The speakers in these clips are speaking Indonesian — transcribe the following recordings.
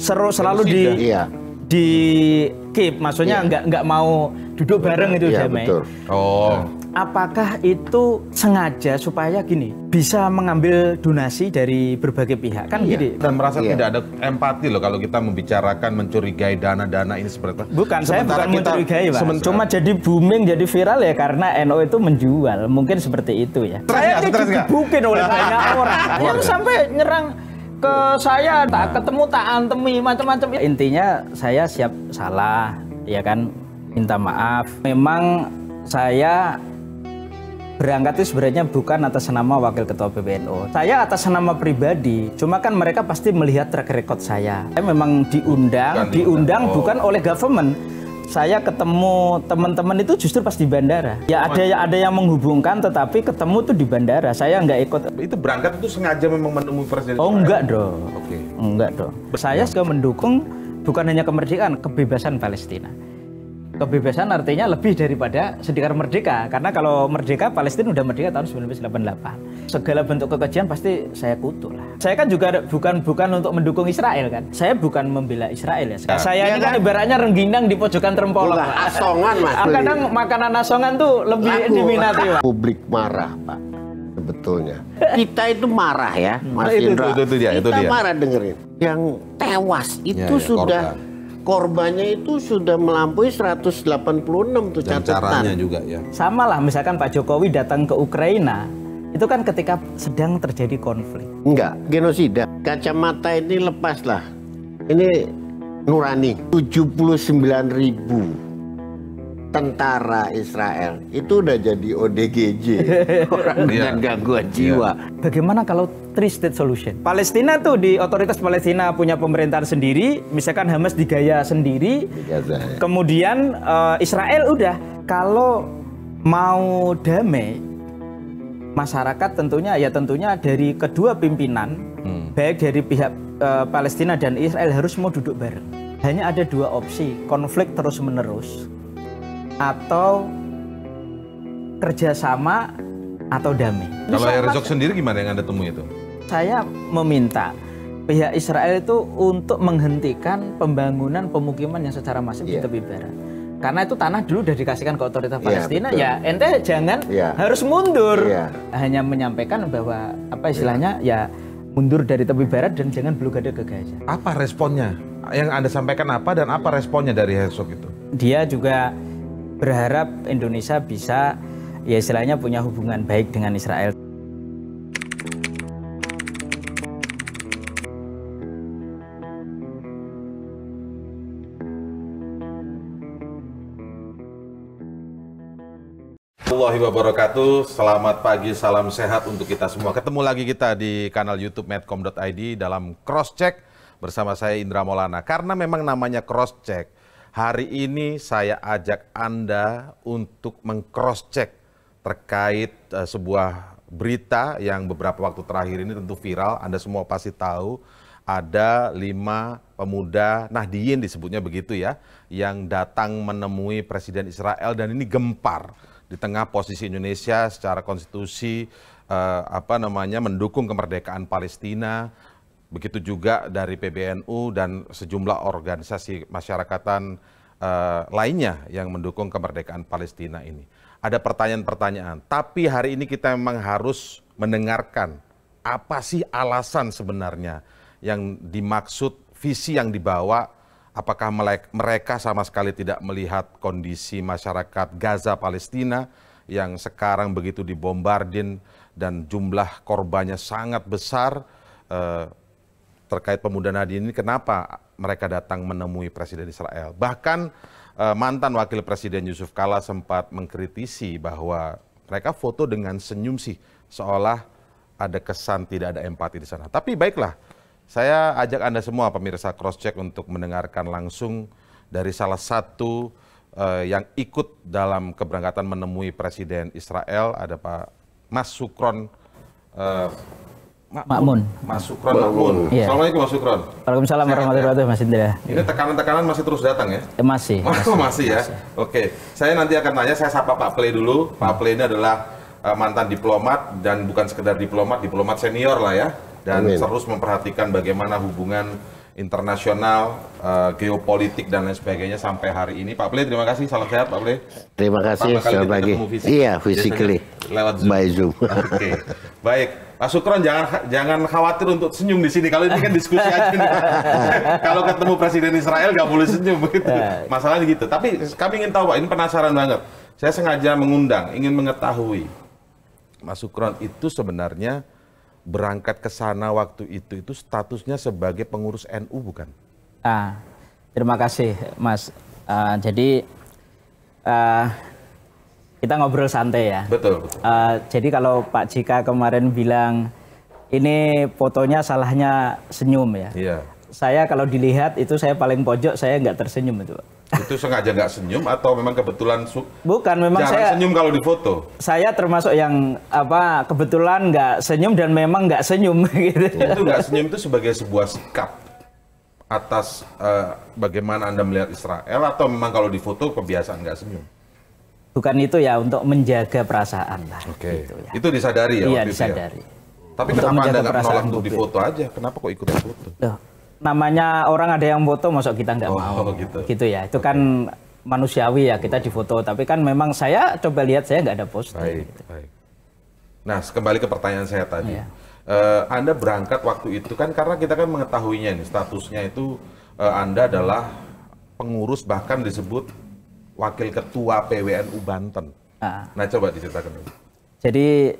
selalu di keep, maksudnya nggak mau duduk bareng itu damai. Betul. Oh. Apakah itu sengaja supaya gini bisa mengambil donasi dari berbagai pihak kan gini? Dan merasa tidak ada empati loh kalau kita membicarakan mencurigai dana-dana ini seperti itu. Bukan, saya bukan mencurigai, Pak. Cuma jadi booming, jadi viral ya karena NU itu menjual, mungkin seperti itu ya. Saya digebukin oleh banyak orang, yang sampai nyerang ke saya, tak ketemu, tak antemi, macam-macam. Intinya saya siap salah, ya kan, minta maaf. Memang saya berangkat itu sebenarnya bukan atas nama Wakil Ketua PBNU. Saya atas nama pribadi. Cuma kan mereka pasti melihat track record saya. Saya memang diundang bukan oleh government. Saya ketemu teman-teman itu justru pas di bandara. Ya ada yang menghubungkan, tetapi ketemu tuh di bandara. Saya nggak ikut. Itu berangkat itu sengaja memang menemui Presiden. Oh enggak dong. Oke. Enggak dong. Saya juga mendukung bukan hanya kemerdekaan, kebebasan Palestina. Kebebasan artinya lebih daripada sedikit merdeka. Karena kalau merdeka, Palestina udah merdeka tahun 1988. Segala bentuk kekejian pasti saya kutuk lah. Saya kan juga bukan untuk mendukung Israel kan. Saya bukan membela Israel ya. Saya ini kan ibaratnya rengginang di pojokan Trempolong. Asongan, Mas. Kadang makanan asongan tuh lebih diminati, Pak. Publik marah, Pak. Sebetulnya. Kita itu marah ya, Mas Indra. Itu dia. Marah dengerin. Yang tewas itu sudah... Korbannya itu sudah melampaui 186 tuh catatan. Caranya juga ya. Sama lah, misalkan Pak Jokowi datang ke Ukraina, itu kan ketika sedang terjadi konflik. Enggak, genosida. Kacamata ini lepas lah. Ini nurani. 79.000 tentara Israel itu udah jadi ODGJ, orang dengan gangguan jiwa. Bagaimana kalau three-state solution? Palestina tuh di otoritas Palestina punya pemerintahan sendiri, misalkan Hamas digaya sendiri, kemudian Israel udah. Kalau mau damai, masyarakat tentunya dari kedua pimpinan, baik dari pihak Palestina dan Israel harus mau duduk bareng. Hanya ada dua opsi, konflik terus-menerus, atau kerjasama atau damai. Kalau Herzog sendiri gimana yang Anda temui itu? Saya meminta pihak Israel itu untuk menghentikan pembangunan pemukiman yang secara masif di tepi barat. Karena itu tanah dulu sudah dikasihkan ke otoritas Palestina, ya ente jangan harus mundur. Hanya menyampaikan bahwa apa istilahnya ya mundur dari tepi barat dan jangan blokade ke Gaza. Apa responnya? Yang Anda sampaikan apa dan apa responnya dari Herzog itu? Dia juga berharap Indonesia bisa ya istilahnya punya hubungan baik dengan Israel. Warahmatullahi wabarakatuh. Selamat pagi, salam sehat untuk kita semua. Ketemu lagi kita di kanal YouTube medcom.id dalam Crosscheck bersama saya Indra Maulana. Karena memang namanya Crosscheck, hari ini saya ajak Anda untuk meng-crosscheck terkait sebuah berita yang beberapa waktu terakhir ini tentu viral. Anda semua pasti tahu ada 5 pemuda Nahdliyin disebutnya begitu ya, yang datang menemui Presiden Israel dan ini gempar di tengah posisi Indonesia secara konstitusi mendukung kemerdekaan Palestina. Begitu juga dari PBNU dan sejumlah organisasi masyarakatan lainnya yang mendukung kemerdekaan Palestina ini. Ada pertanyaan-pertanyaan, tapi hari ini kita memang harus mendengarkan apa sih alasan sebenarnya yang dimaksud, visi yang dibawa, apakah mereka sama sekali tidak melihat kondisi masyarakat Gaza Palestina yang sekarang begitu dibombardir dan jumlah korbannya sangat besar. Terkait pemuda Nahdliyin ini, kenapa mereka datang menemui Presiden Israel? Bahkan mantan Wakil Presiden Yusuf Kala sempat mengkritisi bahwa mereka foto dengan senyum sih, seolah ada kesan tidak ada empati di sana. Tapi baiklah, saya ajak Anda semua pemirsa Crosscheck untuk mendengarkan langsung dari salah satu yang ikut dalam keberangkatan menemui Presiden Israel, ada Pak Mas Sukron Makmun. Mas Sukron Makmun. Iya. Assalamualaikum Mas Sukron. Waalaikumsalam warahmatullahi wabarakatuh, Mas Indra. Ini tekanan-tekanan masih terus datang ya? Masih. Masih ya? Oke. Saya nanti akan tanya, saya sapa Pak Play dulu. Pak Play ini adalah mantan diplomat dan bukan sekedar diplomat senior lah ya. Dan terus memperhatikan bagaimana hubungan internasional, geopolitik dan lain sebagainya sampai hari ini. Pak Ple, terima kasih. Salam sehat, Pak Ple. Terima kasih. Selamat pagi. Iya, physically. Lewat Zoom. By Zoom. Oke. Baik. Pak Sukron, jangan khawatir untuk senyum di sini. Kalau ini kan diskusi aja nih. Kalau ketemu Presiden Israel nggak boleh senyum begitu. Masalahnya gitu. Tapi kami ingin tahu, Pak, ini penasaran banget. Saya sengaja mengundang, ingin mengetahui, Mas Sukron itu sebenarnya berangkat ke sana waktu itu statusnya sebagai pengurus NU bukan? Terima kasih Mas. Jadi kita ngobrol santai ya. Betul. Jadi kalau Pak Jika kemarin bilang ini fotonya salahnya senyum ya. Iya. Saya kalau dilihat itu saya paling pojok, saya nggak tersenyum itu. Itu sengaja nggak senyum atau memang kebetulan Bukan, memang jangan saya senyum kalau difoto. Saya termasuk yang kebetulan nggak senyum dan memang nggak senyum gitu. Itu nggak senyum itu sebagai sebuah sikap atas bagaimana Anda melihat Israel atau memang kalau difoto kebiasaan nggak senyum? Bukan itu ya, untuk menjaga perasaan lah. Oke. Gitu ya. Itu disadari ya? Iya, waktu disadari. Itu ya? Tapi kenapa Anda nggak menolak untuk difoto aja? Kenapa kok ikut foto? Namanya orang ada yang foto, masuk kita nggak mau. Gitu ya. Itu kan manusiawi ya, kita difoto. Tapi kan memang saya coba lihat, saya nggak ada posting. Baik. Nah, kembali ke pertanyaan saya tadi. Iya. Anda berangkat waktu itu kan karena kita kan mengetahuinya nih, statusnya itu Anda adalah pengurus, bahkan disebut wakil ketua PWNU Banten. Nah, coba diceritakan dulu. Jadi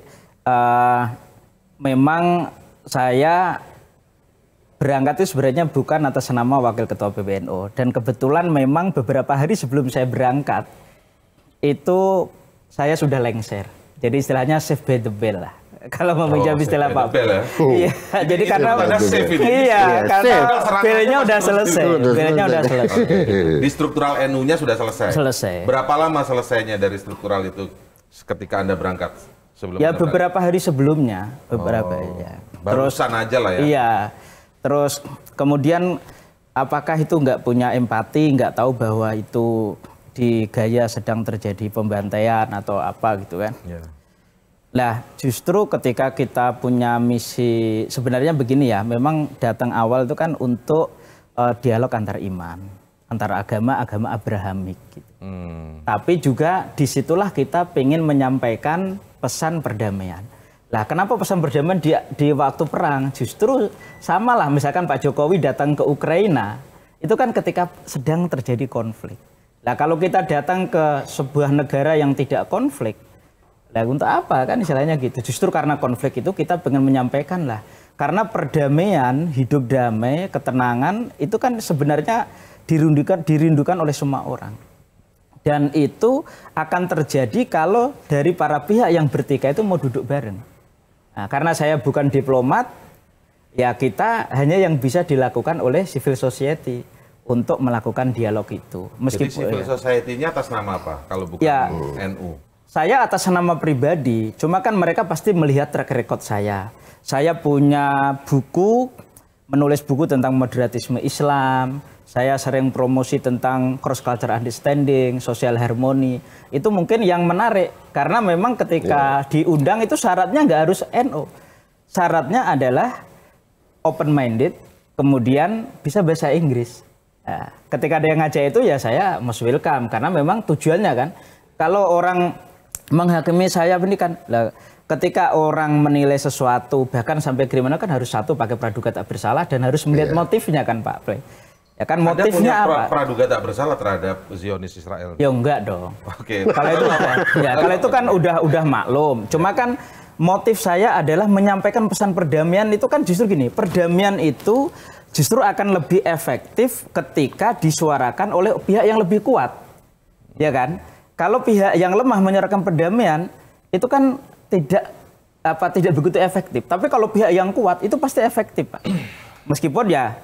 memang saya berangkat itu sebenarnya bukan atas nama wakil ketua PBNU, dan kebetulan memang beberapa hari sebelum saya berangkat itu saya sudah lengser. Jadi istilahnya save by the bell lah. Kalau meminjam istilah Pak. Iya, jadi karena karena bellnya udah selesai. Bellnya udah selesai. Di struktural NU-nya sudah selesai. Selesai. Berapa lama selesainya dari struktural itu ketika Anda berangkat? Ya beberapa hari sebelumnya, ya. Barusan aja lah ya. Iya. Terus kemudian apakah itu nggak punya empati, nggak tahu bahwa itu di Gaya sedang terjadi pembantaian atau apa gitu kan. Yeah. Nah justru ketika kita punya misi, sebenarnya begini ya, memang datang awal itu kan untuk dialog antar iman, antar agama Abrahamik gitu. Tapi juga disitulah kita ingin menyampaikan pesan perdamaian. Lah kenapa pesan perdamaian di waktu perang? Justru sama lah, misalkan Pak Jokowi datang ke Ukraina, itu kan ketika sedang terjadi konflik. Lah kalau kita datang ke sebuah negara yang tidak konflik, lah untuk apa kan istilahnya gitu. Justru karena konflik itu kita pengen menyampaikan lah. Karena perdamaian, hidup damai, ketenangan, itu kan sebenarnya dirindukan oleh semua orang. Dan itu akan terjadi kalau dari para pihak yang bertikai itu mau duduk bareng. Nah, karena saya bukan diplomat, ya kita hanya yang bisa dilakukan oleh civil society untuk melakukan dialog itu. Meskipun jadi civil society-nya atas nama apa kalau bukan ya, NU? Saya atas nama pribadi, cuma kan mereka pasti melihat track record saya. Saya punya buku, menulis buku tentang moderatisme Islam, saya sering promosi tentang cross cultural understanding, social harmony. Itu mungkin yang menarik karena memang ketika diundang itu syaratnya nggak harus NU. Syaratnya adalah open minded, kemudian bisa bahasa Inggris. Nah, ketika ada yang ngajak itu ya saya most welcome karena memang tujuannya kan kalau orang menghakimi saya ini kan ketika orang menilai sesuatu bahkan sampai kriminal kan harus satu pakai praduga tak bersalah dan harus melihat motifnya kan Pak Play. Ya kan motifnya apa? Praduga tak bersalah terhadap Zionis Israel? Ya enggak dong. Oke. Kalau itu ya kalau itu kan udah maklum. Cuma kan motif saya adalah menyampaikan pesan perdamaian itu kan justru gini. Perdamaian itu justru akan lebih efektif ketika disuarakan oleh pihak yang lebih kuat. Ya kan? Kalau pihak yang lemah menyuarakan perdamaian itu kan tidak begitu efektif. Tapi kalau pihak yang kuat itu pasti efektif, Pak. Meskipun ya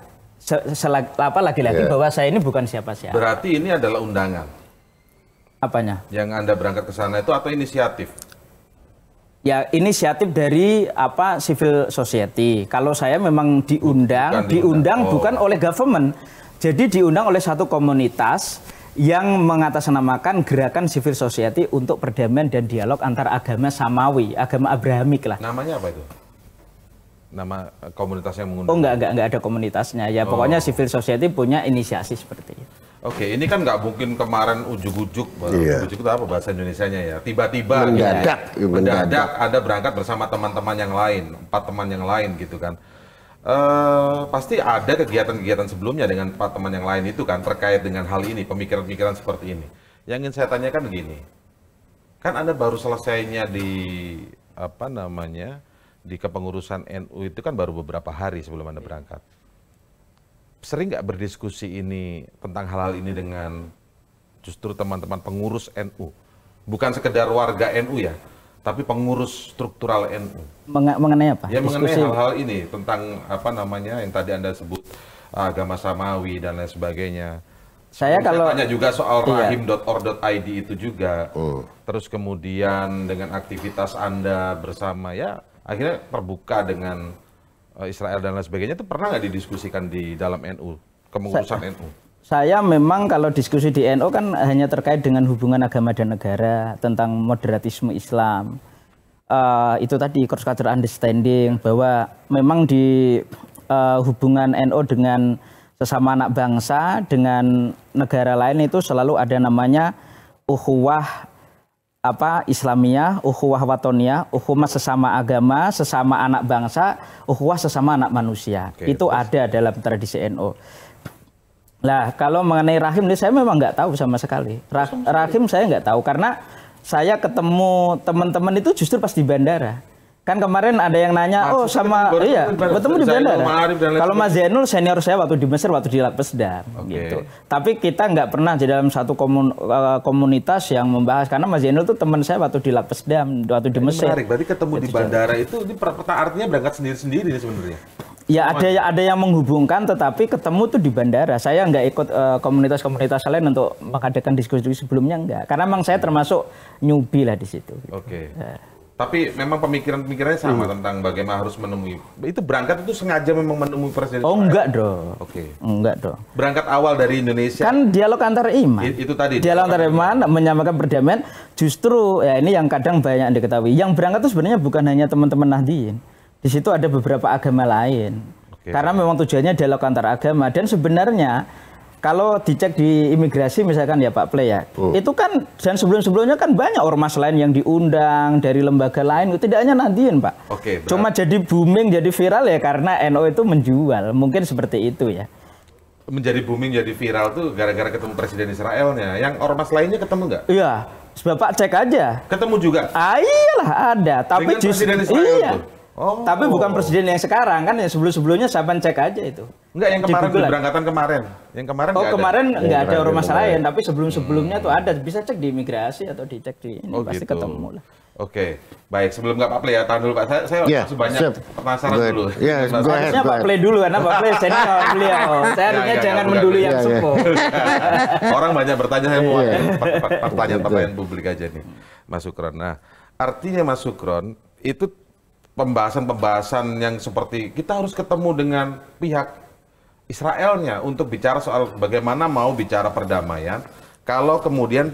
lagi-lagi bahwa saya ini bukan siapa-siapa. Berarti ini adalah undangan. Apanya? Yang Anda berangkat ke sana itu atau inisiatif? Ya inisiatif dari civil society. Kalau saya memang diundang bukan oleh government. Jadi diundang oleh satu komunitas yang mengatasnamakan gerakan civil society untuk perdamaian dan dialog antar agama samawi, agama Abrahamik lah. Namanya apa itu? nama komunitas yang mengundang? Oh enggak ada komunitasnya. Ya pokoknya civil society punya inisiasi seperti itu. Oke, ini kan nggak mungkin kemarin ujuk-ujuk, ujuk itu apa bahasa Indonesianya ya? Tiba-tiba mendadak ada berangkat bersama teman-teman yang lain, 4 teman yang lain gitu kan. Pasti ada kegiatan-kegiatan sebelumnya dengan 4 teman yang lain itu kan terkait dengan hal ini, pemikiran-pemikiran seperti ini. Yang ingin saya tanyakan begini, kan Anda baru selesainya di di kepengurusan NU itu kan baru beberapa hari sebelum Anda berangkat. Sering nggak berdiskusi ini tentang hal-hal ini dengan justru teman-teman pengurus NU? Bukan sekedar warga NU ya, tapi pengurus struktural NU. Mengenai apa? Ya mengenai hal-hal ini tentang yang tadi Anda sebut agama samawi dan lain sebagainya. Saya tanya juga soal rahim.or.id itu juga. Terus kemudian dengan aktivitas Anda bersama ya akhirnya terbuka dengan Israel dan lain sebagainya, itu pernah nggak didiskusikan di dalam NU, kepengurusan NU? Saya memang kalau diskusi di NU kan hanya terkait dengan hubungan agama dan negara, tentang moderatisme Islam. Itu tadi cross cultural understanding, bahwa memang di hubungan NU dengan sesama anak bangsa, dengan negara lain itu selalu ada namanya ukhuwah Islamiyah, ukhuwah watoniyah, ukhuwah sesama agama, sesama anak bangsa, ukhuwah sesama anak manusia. Itu ada dalam tradisi NU. Nah, kalau mengenai rahim ini saya memang nggak tahu sama sekali. Rahim saya nggak tahu karena saya ketemu teman-teman itu justru pas di bandara. Kan kemarin ada yang nanya, bertemu di bandara. Kalau Mas Zainul senior saya waktu di Mesir, waktu di Lakpesdam, gitu. Tapi kita nggak pernah di dalam satu komunitas yang membahas, karena Mas Zainul itu teman saya waktu di Lakpesdam, waktu di Mesir. Menarik, berarti ketemu di bandara itu, ini artinya berangkat sendiri-sendiri nih sebenarnya. Ya ada yang menghubungkan, tetapi ketemu tuh di bandara. Saya nggak ikut komunitas-komunitas lain untuk mengadakan diskusi sebelumnya, enggak. Karena memang saya termasuk newbie lah di situ. Oke. Tapi memang pemikirannya sama tentang bagaimana harus menemui. Itu berangkat itu sengaja memang menemui Presiden Israel? Oh enggak dong. Enggak dong. Berangkat awal dari Indonesia. Kan dialog antar iman. Itu tadi. Dialog antar iman menyamakan perdamaian. Justru ya ini yang kadang banyak yang diketahui. Yang berangkat itu sebenarnya bukan hanya teman-teman Nahdliyin. Di situ ada beberapa agama lain. Karena memang tujuannya dialog antar agama, dan sebenarnya kalau dicek di imigrasi misalkan ya Pak Play ya, itu kan dan sebelum-sebelumnya kan banyak ormas lain yang diundang dari lembaga lain, tidak hanya Nahdliyin Pak. Cuma jadi booming, jadi viral ya karena NU itu menjual, mungkin seperti itu ya. Menjadi booming, jadi viral tuh gara-gara ketemu Presiden Israelnya. Yang ormas lainnya ketemu nggak? Iya, Bapak cek aja. Ketemu juga? Iyalah ada, tapi justru iya. Tapi bukan presiden yang sekarang kan, yang sebelum-sebelumnya Saban cek aja itu. Enggak, yang kemarin keberangkatan kemarin. Yang kemarin kemarin nggak ada ormas lain, tapi sebelum-sebelumnya tuh ada, bisa cek di imigrasi atau dicek di ini, pasti ketemu lah. Oke, baik. Sebelum nggak Pak Play ya, tahan dulu Pak. Saya masih banyak penasaran dulu. Harusnya Pak Play dulu, karena Pak Play senior beliau. Saya harusnya jangan mendulu yang sepuh. Orang banyak bertanya, saya mau pertanyaan publik aja nih, Mas Sukron. Nah, artinya Mas Sukron itu pembahasan yang seperti kita harus ketemu dengan pihak Israelnya untuk bicara soal bagaimana mau bicara perdamaian, kalau kemudian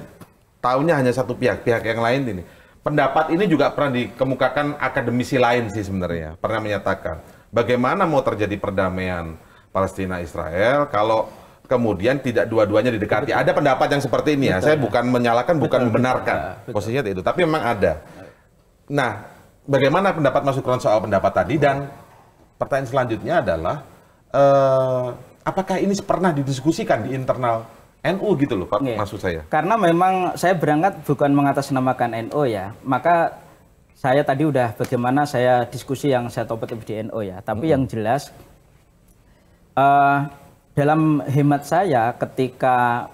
tahunya hanya satu pihak yang lain ini. Pendapat ini juga pernah dikemukakan akademisi lain sih sebenarnya, pernah menyatakan bagaimana mau terjadi perdamaian Palestina-Israel kalau kemudian tidak dua-duanya didekati. Ada pendapat yang seperti ini ya, saya bukan menyalahkan, bukan membenarkan posisinya itu, tapi memang ada. Nah, bagaimana pendapat Mas Sukron soal pendapat tadi? Dan pertanyaan selanjutnya adalah apakah ini pernah didiskusikan di internal NU gitu loh Pak, maksud saya. Karena memang saya berangkat bukan mengatasnamakan NU ya, maka saya tadi udah bagaimana saya diskusi yang saya topik di NU ya. Tapi yang jelas dalam hemat saya ketika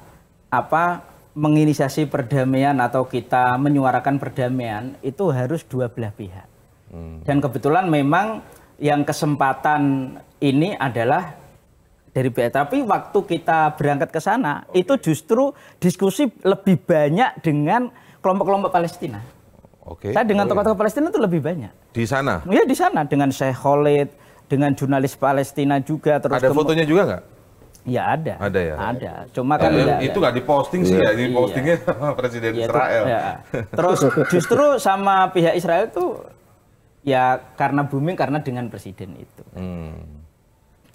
menginisiasi perdamaian atau kita menyuarakan perdamaian itu harus dua belah pihak. Dan kebetulan memang yang kesempatan ini adalah dari pihak. Tapi waktu kita berangkat ke sana itu justru diskusi lebih banyak dengan kelompok-kelompok Palestina. Saya dengan tokoh-tokoh Palestina itu lebih banyak. Di sana? Ya di sana dengan Sheikh Khalid, dengan jurnalis Palestina juga. Terus ada fotonya juga nggak? Ya ada. Ada ya? Ada. Cuma kan itu nggak diposting sih ya, di postingnya Presiden Israel. Terus justru sama pihak Israel itu Ya karena booming karena dengan presiden itu.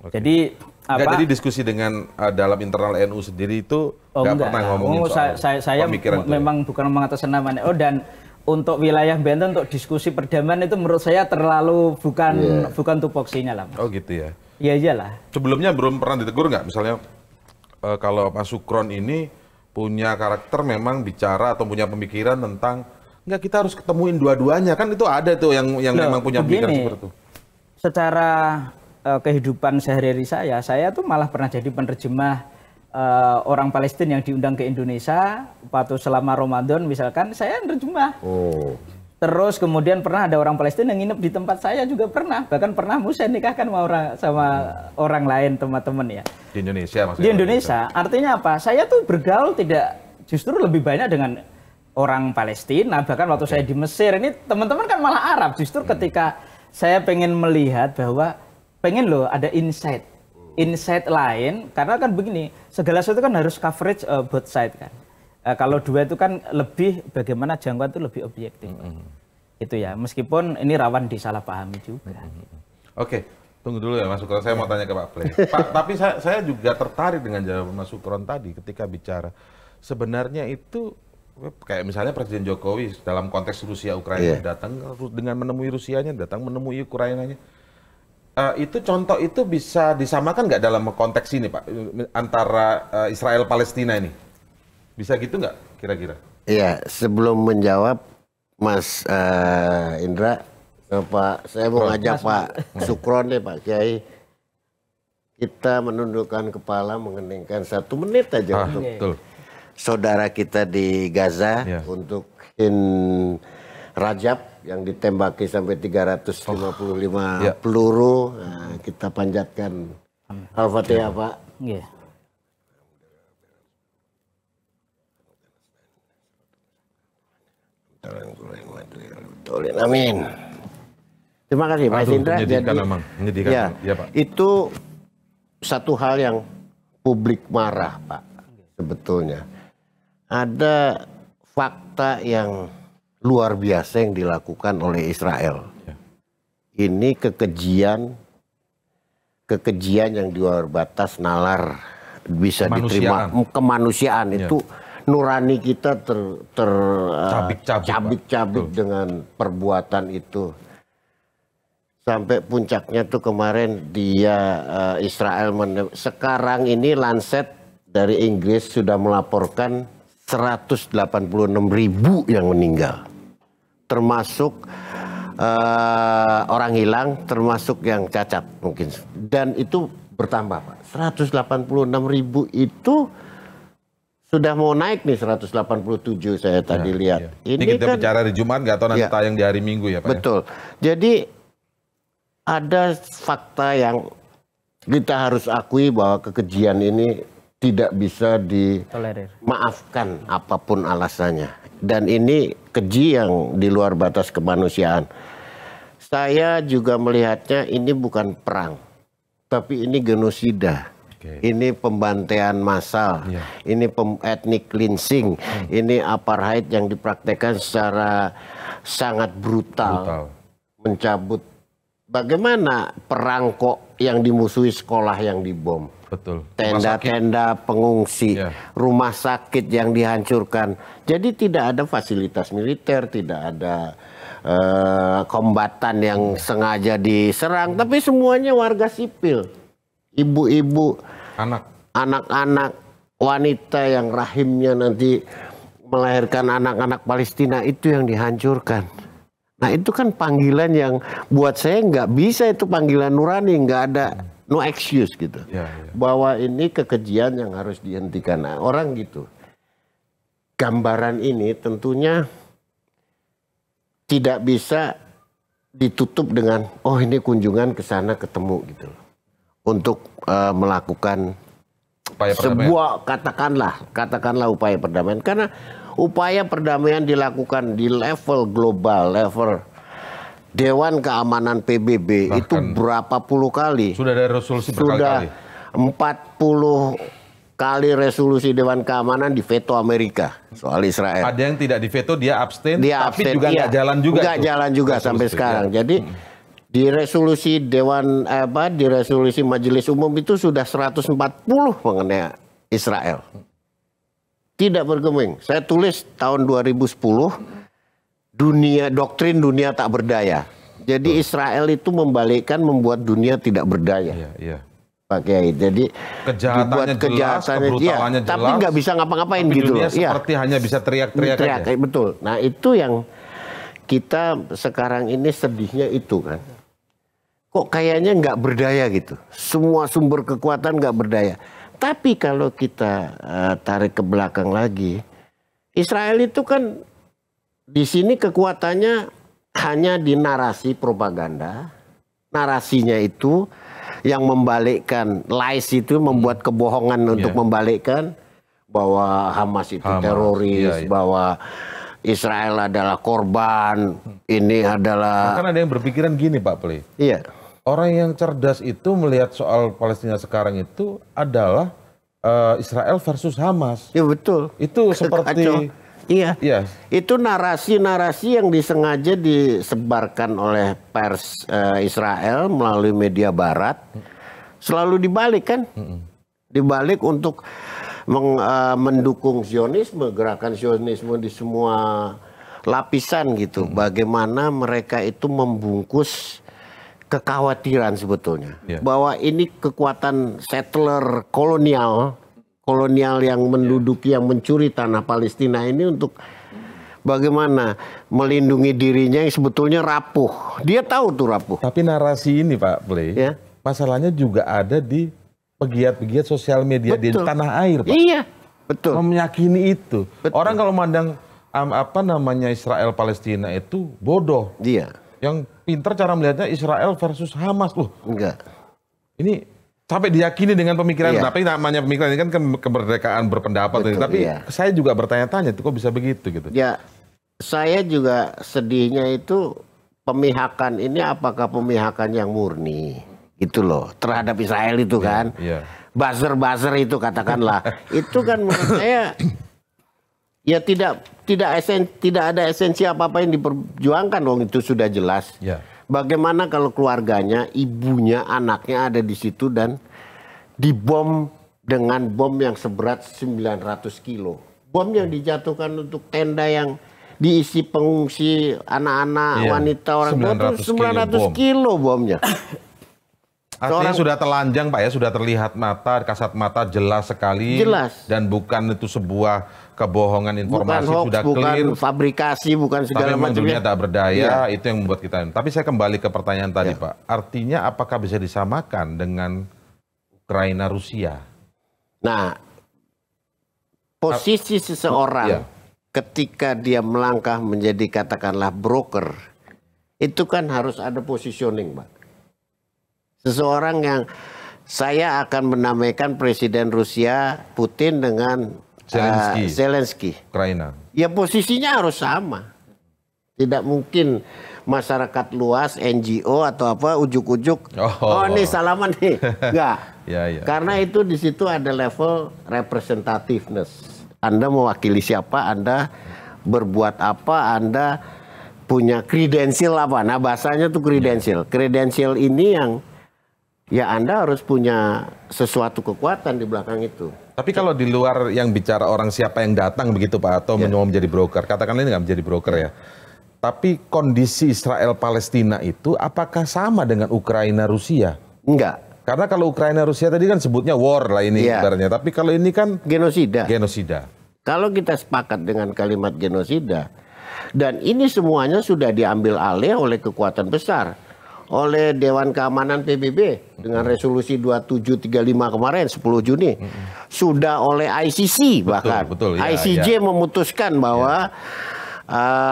Okay. Jadi jadi diskusi dengan dalam internal NU sendiri itu nggak pernah ngomongin soal saya memang bukan mengatasnamakan dan untuk wilayah Banten untuk diskusi perdamaian itu menurut saya terlalu bukan tupoksinya lah. Oh gitu ya. Iya iyalah. Sebelumnya belum pernah ditegur nggak misalnya kalau Mas Sukron ini punya karakter memang bicara atau punya pemikiran tentang nggak kita harus ketemuin dua-duanya kan itu ada tuh yang memang punya pemikiran seperti itu. Secara kehidupan sehari-hari saya tuh malah pernah jadi penerjemah orang Palestina yang diundang ke Indonesia waktu selama Ramadan misalkan saya nerjemah. Terus kemudian pernah ada orang Palestina yang nginep di tempat saya juga pernah, bahkan pernah saya nikahkan sama orang lain teman-teman ya. Di Indonesia maksudnya. Di Indonesia, artinya apa? Saya tuh bergaul tidak justru lebih banyak dengan orang Palestina, bahkan waktu saya di Mesir ini teman-teman kan malah Arab. Justru ketika saya pengen melihat bahwa pengen loh ada insight lain karena kan begini segala sesuatu kan harus coverage both side kan kalau dua itu kan lebih bagaimana jangkauan itu lebih objektif itu ya meskipun ini rawan disalahpahami juga. Oke, tunggu dulu ya Mas Sukron, saya mau tanya ke Pak Play. Pak, tapi saya juga tertarik dengan jawaban Mas Sukron tadi ketika bicara sebenarnya itu kayak misalnya Presiden Jokowi dalam konteks Rusia Ukraina datang dengan menemui Rusianya, datang menemui Ukrainanya. Itu contoh itu bisa disamakan nggak dalam konteks ini Pak antara Israel Palestina ini bisa gitu nggak kira-kira? Iya, sebelum menjawab Mas Indra, Pak saya mau ngajak Pak Sukron deh Pak Kiai, kita menundukkan kepala mengeningkan 1 menit aja untuk saudara kita di Gaza untuk Rajab yang ditembaki sampai 355 peluru. Nah, kita panjatkan Al-Fatihah Pak. Amin. Terima kasih Mas Indra. Jadi, Pak. Itu satu hal yang publik marah Pak. Sebetulnya ada fakta yang luar biasa yang dilakukan oleh Israel. Ini kekejian yang di luar batas nalar bisa diterima kemanusiaan itu nurani kita cabik-cabik dengan perbuatan itu. Sampai puncaknya tuh kemarin Israel sekarang ini Lancet dari Inggris sudah melaporkan 186.000 yang meninggal. Termasuk orang hilang, termasuk yang cacat mungkin. Dan itu bertambah Pak. 186.000 itu sudah mau naik nih 187 saya tadi lihat. Ini kita kan, bicara di Jumat, nggak tahu nanti tayang di hari Minggu ya Pak. Betul. Jadi ada fakta yang kita harus akui bahwa kekejian ini tidak bisa dimaafkan apapun alasannya. Dan ini keji yang di luar batas kemanusiaan. Saya juga melihatnya ini bukan perang, tapi ini genosida. Ini pembantaian massal, ini ethnic cleansing, ini apartheid yang dipraktekkan secara sangat brutal. Mencabut. Bagaimana perang kok yang dimusuhi sekolah yang dibom? Betul. Tenda-tenda pengungsi, rumah sakit yang dihancurkan. Jadi tidak ada fasilitas militer, tidak ada kombatan yang sengaja diserang, tapi semuanya warga sipil. Ibu-ibu, anak-anak, wanita yang rahimnya nanti melahirkan anak-anak Palestina itu yang dihancurkan. Nah itu kan panggilan yang buat saya nggak bisa itu panggilan nurani, nggak ada no excuse gitu. Bahwa ini kekejian yang harus dihentikan. Nah, orang gitu. Gambaran ini tentunya tidak bisa ditutup dengan oh ini kunjungan ke sana ketemu gitu. Untuk melakukan sebuah katakanlah upaya perdamaian, karena upaya perdamaian dilakukan di level global, level Dewan Keamanan PBB. Bahkan itu berapa puluh kali? Sudah ada resolusi berkali-kali. Sudah 40 kali resolusi Dewan Keamanan diveto Amerika soal Israel. Ada yang tidak diveto, dia abstain, Dia tapi abstain, juga nggak jalan juga. Nggak jalan juga sampai sekarang. Jadi di resolusi di resolusi Majelis Umum itu sudah 140 mengenai Israel. Tidak bergeming. Saya tulis tahun 2010, doktrin dunia tak berdaya. Jadi Israel itu membuat dunia tidak berdaya. Pak Kiai. Jadi kejahatannya jelas, kebrutalannya jelas. Tapi nggak bisa ngapa-ngapain gitu loh. Seperti hanya bisa teriak-teriak aja. Betul. Nah itu yang kita sekarang ini sedihnya itu kan. Kok kayaknya nggak berdaya gitu. Semua sumber kekuatan nggak berdaya. Tapi kalau kita tarik ke belakang lagi, Israel itu kan di sini kekuatannya hanya di narasi propaganda. Narasinya itu yang membalikkan, lies itu membuat kebohongan untuk membalikkan bahwa Hamas itu teroris, bahwa Israel adalah korban, ini adalah... Kan ada yang berpikiran gini Pak Play. Iya. Orang yang cerdas itu melihat soal Palestina sekarang itu adalah Israel versus Hamas. Ya betul. Itu seperti... Iya. Itu narasi-narasi yang disengaja disebarkan oleh pers Israel melalui media Barat. Selalu dibalik kan? Dibalik untuk mendukung Zionisme, gerakan Zionisme di semua lapisan gitu. Bagaimana mereka itu membungkus kekhawatiran sebetulnya bahwa ini kekuatan settler kolonial yang menduduki, yang mencuri tanah Palestina ini untuk bagaimana melindungi dirinya yang sebetulnya rapuh. Dia tahu tuh rapuh. Tapi narasi ini Pak Play, masalahnya juga ada di pegiat-pegiat sosial media di tanah air Pak. Iya, betul. Meyakini itu. Betul. Orang kalau memandang Israel Palestina itu bodoh. Iya. Yang pintar cara melihatnya Israel versus Hamas. Enggak. Ini sampai diyakini dengan pemikiran, tapi namanya pemikiran ini kan kemerdekaan berpendapat. Betul, tapi saya juga bertanya-tanya, kok bisa begitu gitu? Ya, saya juga sedihnya itu pemihakan ini apakah pemihakan yang murni, gitu loh, terhadap Israel itu kan? Buzzer-buzzer itu katakanlah, itu kan menurut saya ya tidak ada esensi apa-apa yang diperjuangkan, dong itu sudah jelas. Bagaimana kalau keluarganya, ibunya, anaknya ada di situ dan dibom dengan bom yang seberat 900 kilo. Bom yang dijatuhkan untuk tenda yang diisi pengungsi, anak-anak, wanita, orang tua itu 900 kilo bomnya. Artinya sudah telanjang Pak ya, sudah terlihat mata, kasat mata jelas sekali. Jelas. Dan bukan itu sebuah kebohongan informasi, bukan hoax, sudah clear. Bukan fabrikasi, bukan segala macam. Tapi dunia tak berdaya, itu yang membuat kita. Tapi saya kembali ke pertanyaan tadi Pak. Artinya apakah bisa disamakan dengan Ukraina Rusia? Nah, posisi seseorang ketika dia melangkah menjadi katakanlah broker, itu kan harus ada positioning Pak. Seseorang yang saya akan menamaikan Presiden Rusia Putin dengan Zelensky. Ukraina. Ya posisinya harus sama. Tidak mungkin masyarakat luas, NGO atau apa ujuk-ujuk. Oh ini salaman nih. Enggak. Karena itu di situ ada level representativeness. Anda mewakili siapa, Anda berbuat apa, Anda punya kredensial apa. Nah bahasanya tuh kredensial. Kredensial ini yang ya Anda harus punya sesuatu kekuatan di belakang itu. Tapi kalau di luar yang bicara orang siapa yang datang begitu Pak, atau mau menjadi broker, katakanlah ini nggak menjadi broker ya. Tapi kondisi Israel Palestina itu apakah sama dengan Ukraina Rusia? Enggak. Karena kalau Ukraina Rusia tadi kan sebutnya war lah ini ibaratnya. Tapi kalau ini kan genosida. Genosida. Kalau kita sepakat dengan kalimat genosida, dan ini semuanya sudah diambil alih oleh kekuatan besar. Oleh Dewan Keamanan PBB dengan resolusi 2735 kemarin 10 Juni sudah oleh ICC bahkan ICJ memutuskan bahwa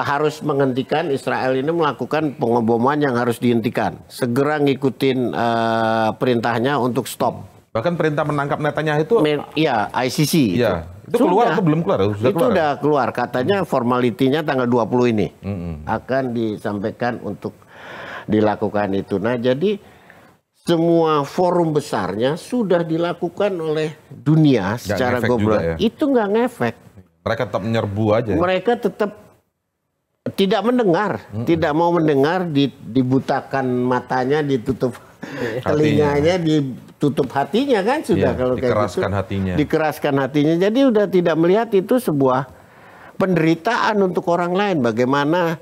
harus menghentikan Israel ini melakukan pengeboman yang harus dihentikan, segera ngikutin perintahnya untuk stop. Bahkan perintah menangkap Netanyahu itu ICC itu keluar atau belum keluar? Sudah keluar katanya, formalitinya tanggal 20 ini akan disampaikan untuk dilakukan itu. Nah jadi semua forum besarnya sudah dilakukan oleh dunia secara global. Ya? Itu nggak ngefek. Mereka tetap menyerbu aja. Mereka tetap tidak mendengar, tidak mau mendengar, dibutakan matanya, ditutup telinganya, ditutup hatinya kan sudah kalau kayak gitu. Dikeraskan hatinya. Dikeraskan hatinya. Jadi udah tidak melihat itu sebuah penderitaan untuk orang lain. Bagaimana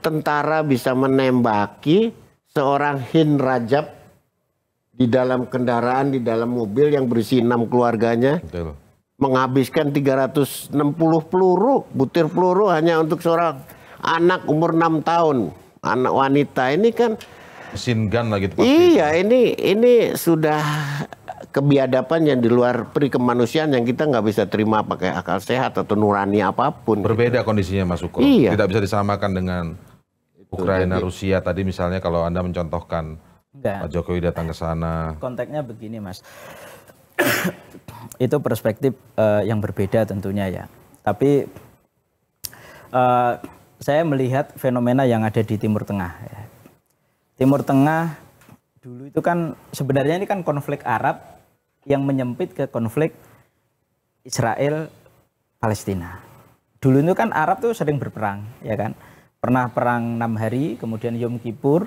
tentara bisa menembaki seorang Hind Rajab di dalam kendaraan, di dalam mobil yang berisi 6 keluarganya. Betul. Menghabiskan 360 peluru, butir peluru hanya untuk seorang anak umur 6 tahun. Anak wanita ini kan mesin gun lah gitu. Iya, ini sudah kebiadaban yang di luar peri kemanusiaan yang kita nggak bisa terima pakai akal sehat atau nurani apapun. Berbeda kondisinya Mas Sukro. Iya. Tidak bisa disamakan dengan Ukraina, Rusia tadi misalnya kalau Anda mencontohkan Pak Jokowi datang ke sana. Konteksnya begini Mas. Itu perspektif yang berbeda tentunya ya. Tapi saya melihat fenomena yang ada di Timur Tengah. Ya. Timur Tengah dulu itu kan sebenarnya ini kan konflik Arab yang menyempit ke konflik Israel Palestina. Dulu itu kan Arab tuh sering berperang, ya kan. Pernah perang 6 hari, kemudian Yom Kippur.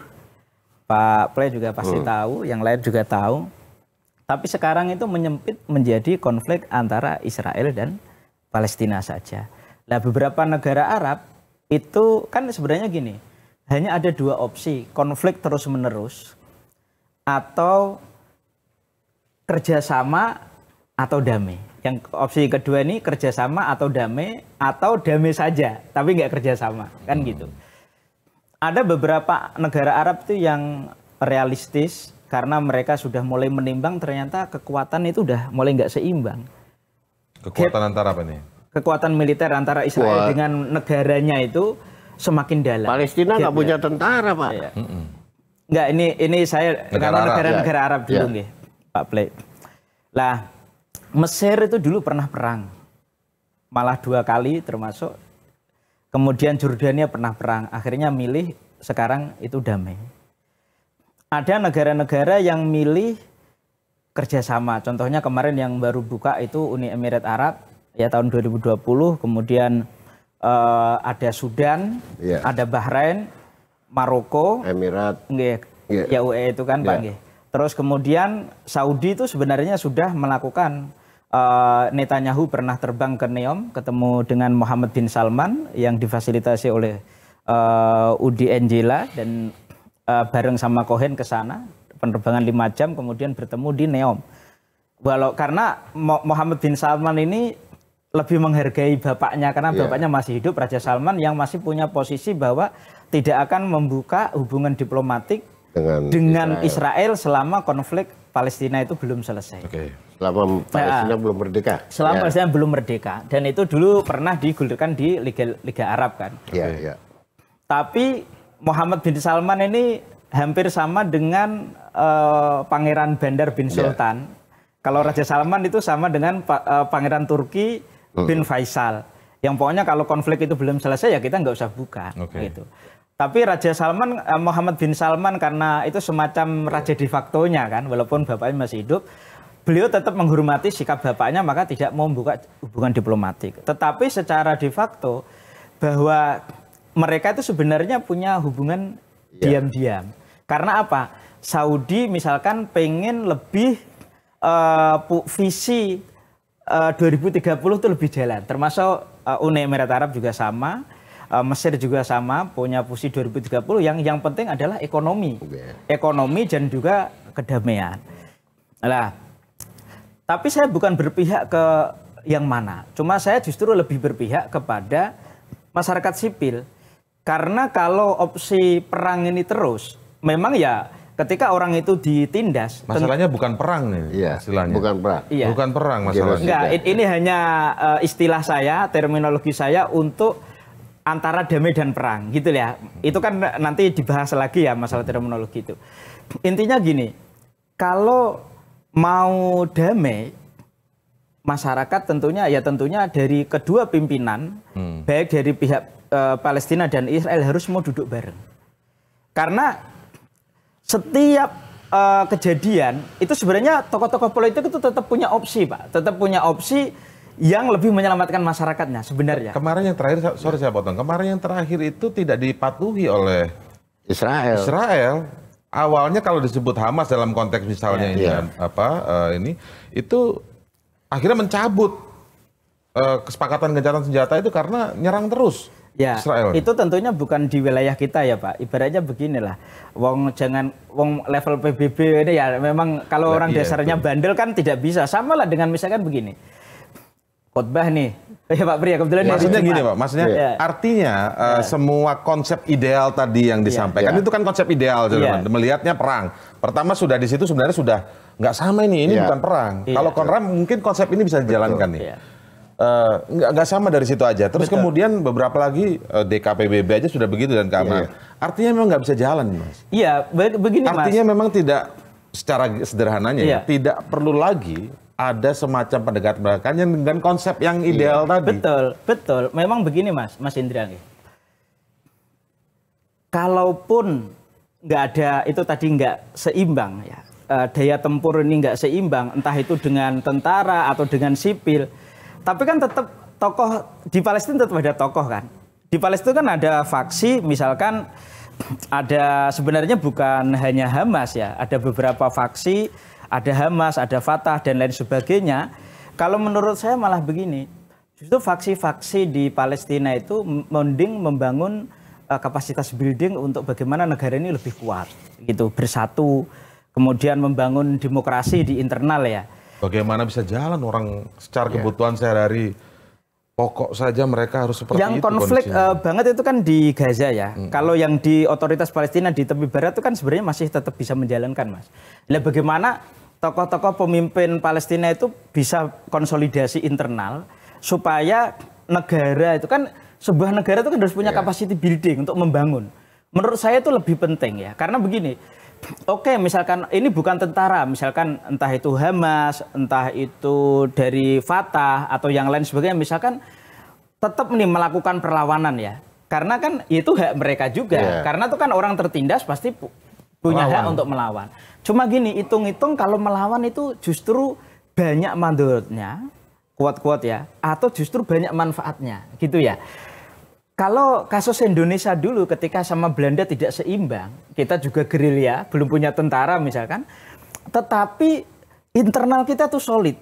Pak Play juga pasti tahu, yang lain juga tahu. Tapi sekarang itu menyempit menjadi konflik antara Israel dan Palestina saja. Nah, beberapa negara Arab itu kan sebenarnya gini, hanya ada 2 opsi, konflik terus-menerus atau kerjasama atau damai. Yang opsi kedua ini kerjasama atau damai saja, tapi nggak kerjasama, kan gitu. Ada beberapa negara Arab itu yang realistis karena mereka sudah mulai menimbang ternyata kekuatan itu udah mulai nggak seimbang. Kekuatan antara apa nih? Kekuatan militer antara Israel dengan negaranya itu semakin dalam. Palestina nggak punya tentara, Pak. Iya. Nggak, ini saya negara-negara Arab dulu nih, Pak Play. Lah, Mesir itu dulu pernah perang, malah 2 kali termasuk. Kemudian Jordania pernah perang, akhirnya milih sekarang itu damai. Ada negara-negara yang milih kerjasama, contohnya kemarin yang baru buka itu Uni Emirat Arab, ya tahun 2020, kemudian ada Sudan, ada Bahrain, Maroko, Emirat, ya UE itu kan Pak. Terus kemudian Saudi itu sebenarnya sudah melakukan, Netanyahu pernah terbang ke Neom, ketemu dengan Mohammed bin Salman yang difasilitasi oleh Udi Angela dan bareng sama Cohen ke sana, penerbangan 5 jam, kemudian bertemu di Neom. Karena Mohammed bin Salman ini lebih menghargai bapaknya karena bapaknya masih hidup, Raja Salman yang masih punya posisi bahwa tidak akan membuka hubungan diplomatik dengan Israel selama konflik Palestina itu belum selesai. Selama Palestina belum merdeka. Selama Palestina belum merdeka, dan itu dulu pernah digulirkan di Liga Arab kan. Tapi Mohammed bin Salman ini hampir sama dengan Pangeran Bandar bin Sultan. Kalau Raja Salman itu sama dengan Pangeran Turki bin Faisal. Yang pokoknya kalau konflik itu belum selesai ya kita nggak usah buka. Gitu. Tapi Raja Salman, Mohammed bin Salman karena itu semacam raja de facto-nya kan, walaupun bapaknya masih hidup, beliau tetap menghormati sikap bapaknya, maka tidak mau membuka hubungan diplomatik. Tetapi secara de facto bahwa mereka itu sebenarnya punya hubungan diam-diam. Karena apa? Saudi misalkan pengen lebih visi 2030 itu lebih jalan. Termasuk Uni Emirat Arab juga sama. Mesir juga sama, punya visi 2030 yang penting adalah ekonomi. Ekonomi dan juga kedamaian. Nah, tapi saya bukan berpihak ke yang mana. Cuma saya justru lebih berpihak kepada masyarakat sipil. Karena kalau opsi perang ini terus, memang ya ketika orang itu ditindas. Masalahnya bukan perang nih, istilahnya. Bukan perang. Bukan perang masalahnya. Enggak, ini hanya istilah saya, terminologi saya untuk antara damai dan perang, gitu ya. Itu kan nanti dibahas lagi ya masalah terminologi itu. Intinya gini, kalau mau damai, masyarakat tentunya dari kedua pimpinan, baik dari pihak Palestina dan Israel harus mau duduk bareng. Karena setiap kejadian itu sebenarnya tokoh-tokoh politik itu tetap punya opsi, Pak. Tetap punya opsi yang lebih menyelamatkan masyarakatnya sebenarnya. Kemarin yang terakhir, sorry saya potong. Kemarin yang terakhir itu tidak dipatuhi oleh Israel. Awalnya kalau disebut Hamas dalam konteks misalnya ini itu akhirnya mencabut kesepakatan gencatan senjata itu karena nyerang terus Israel. Itu tentunya bukan di wilayah kita ya Pak. Ibaratnya beginilah, wong level PBB ini ya memang kalau orang dasarnya bandel kan tidak bisa. Sama lah dengan misalkan begini, khotbah nih, ya Pak Pri, kebetulan maksudnya gini Pak, maksudnya artinya semua konsep ideal tadi yang disampaikan itu kan konsep ideal, melihatnya perang. Pertama sudah di situ sebenarnya sudah nggak sama ini bukan perang. Kalau konram mungkin konsep ini bisa dijalankan nih. Nggak sama dari situ aja. Terus kemudian beberapa lagi DKPBB aja sudah begitu dan keamanan. Artinya memang nggak bisa jalan, Mas. Iya, begini Mas. Artinya memang tidak secara sederhananya tidak perlu lagi ada semacam pendekatan yang dengan konsep yang ideal tadi. Betul. Memang begini Mas Indra. Kalaupun nggak ada itu tadi nggak seimbang ya, daya tempur ini nggak seimbang, entah itu dengan tentara atau dengan sipil. Tapi kan tetap tokoh di Palestina tetap ada tokoh kan. Di Palestina kan ada faksi, misalkan ada sebenarnya bukan hanya Hamas ya, ada beberapa faksi, ada Hamas, ada Fatah dan lain sebagainya. Kalau menurut saya malah begini, justru faksi-faksi di Palestina itu mending membangun kapasitas building untuk bagaimana negara ini lebih kuat, gitu, bersatu, kemudian membangun demokrasi di internal ya. Bagaimana bisa jalan orang secara kebutuhan sehari-hari pokok saja mereka harus seperti yang itu. Yang konflik banget itu kan di Gaza ya. Kalau yang di otoritas Palestina di tepi barat itu kan sebenarnya masih tetap bisa menjalankan Mas. Nah bagaimana tokoh-tokoh pemimpin Palestina itu bisa konsolidasi internal supaya negara itu kan sebuah negara itu kan harus punya capacity building untuk membangun. Menurut saya itu lebih penting ya. Karena begini. Oke, misalkan ini bukan tentara, misalkan entah itu Hamas, entah itu dari Fatah atau yang lain sebagainya, misalkan tetap nih melakukan perlawanan ya. Karena kan itu hak mereka juga. Karena itu kan orang tertindas pasti punya hak untuk melawan. Cuma gini, hitung-hitung kalau melawan itu justru banyak mandorotnya, kuat-kuat ya, atau justru banyak manfaatnya, gitu ya. Kalau kasus Indonesia dulu ketika sama Belanda tidak seimbang, kita juga gerilya, belum punya tentara misalkan, tetapi internal kita tuh solid,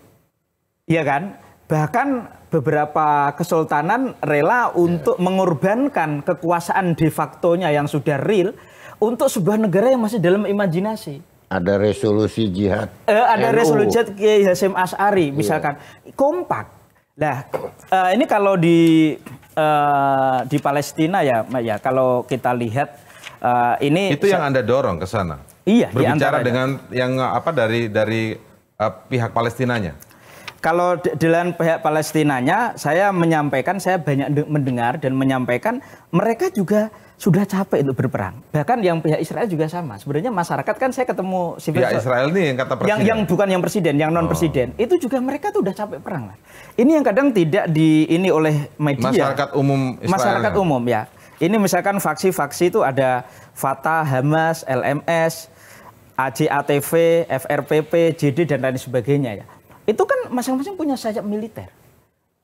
ya kan? Bahkan beberapa kesultanan rela untuk mengorbankan kekuasaan de facto-nya yang sudah real untuk sebuah negara yang masih dalam imajinasi. Ada resolusi jihad. Ada resolusi jihad Kiai Hasyim Asy'ari misalkan, kompak. Nah, ini kalau di Palestina ya kalau kita lihat ini itu yang Anda dorong ke sana. Iya, berbicara dengan yang apa dari pihak Palestinanya. Kalau dengan pihak Palestinanya saya menyampaikan, saya banyak mendengar dan menyampaikan mereka juga sudah capek untuk berperang. Bahkan yang pihak Israel juga sama. Sebenarnya masyarakat kan saya ketemu pihak Israel nih yang kata presiden. Yang bukan yang presiden, yang non presiden. Itu juga mereka tuh udah capek perang lah. Ini yang kadang tidak ini oleh media. Masyarakat umum Israel. Masyarakat umum ya. Ini misalkan faksi-faksi itu ada Fatah, Hamas, LMS, AJATV, FRPP, JD dan lain sebagainya ya. Itu kan masing-masing punya sayap militer.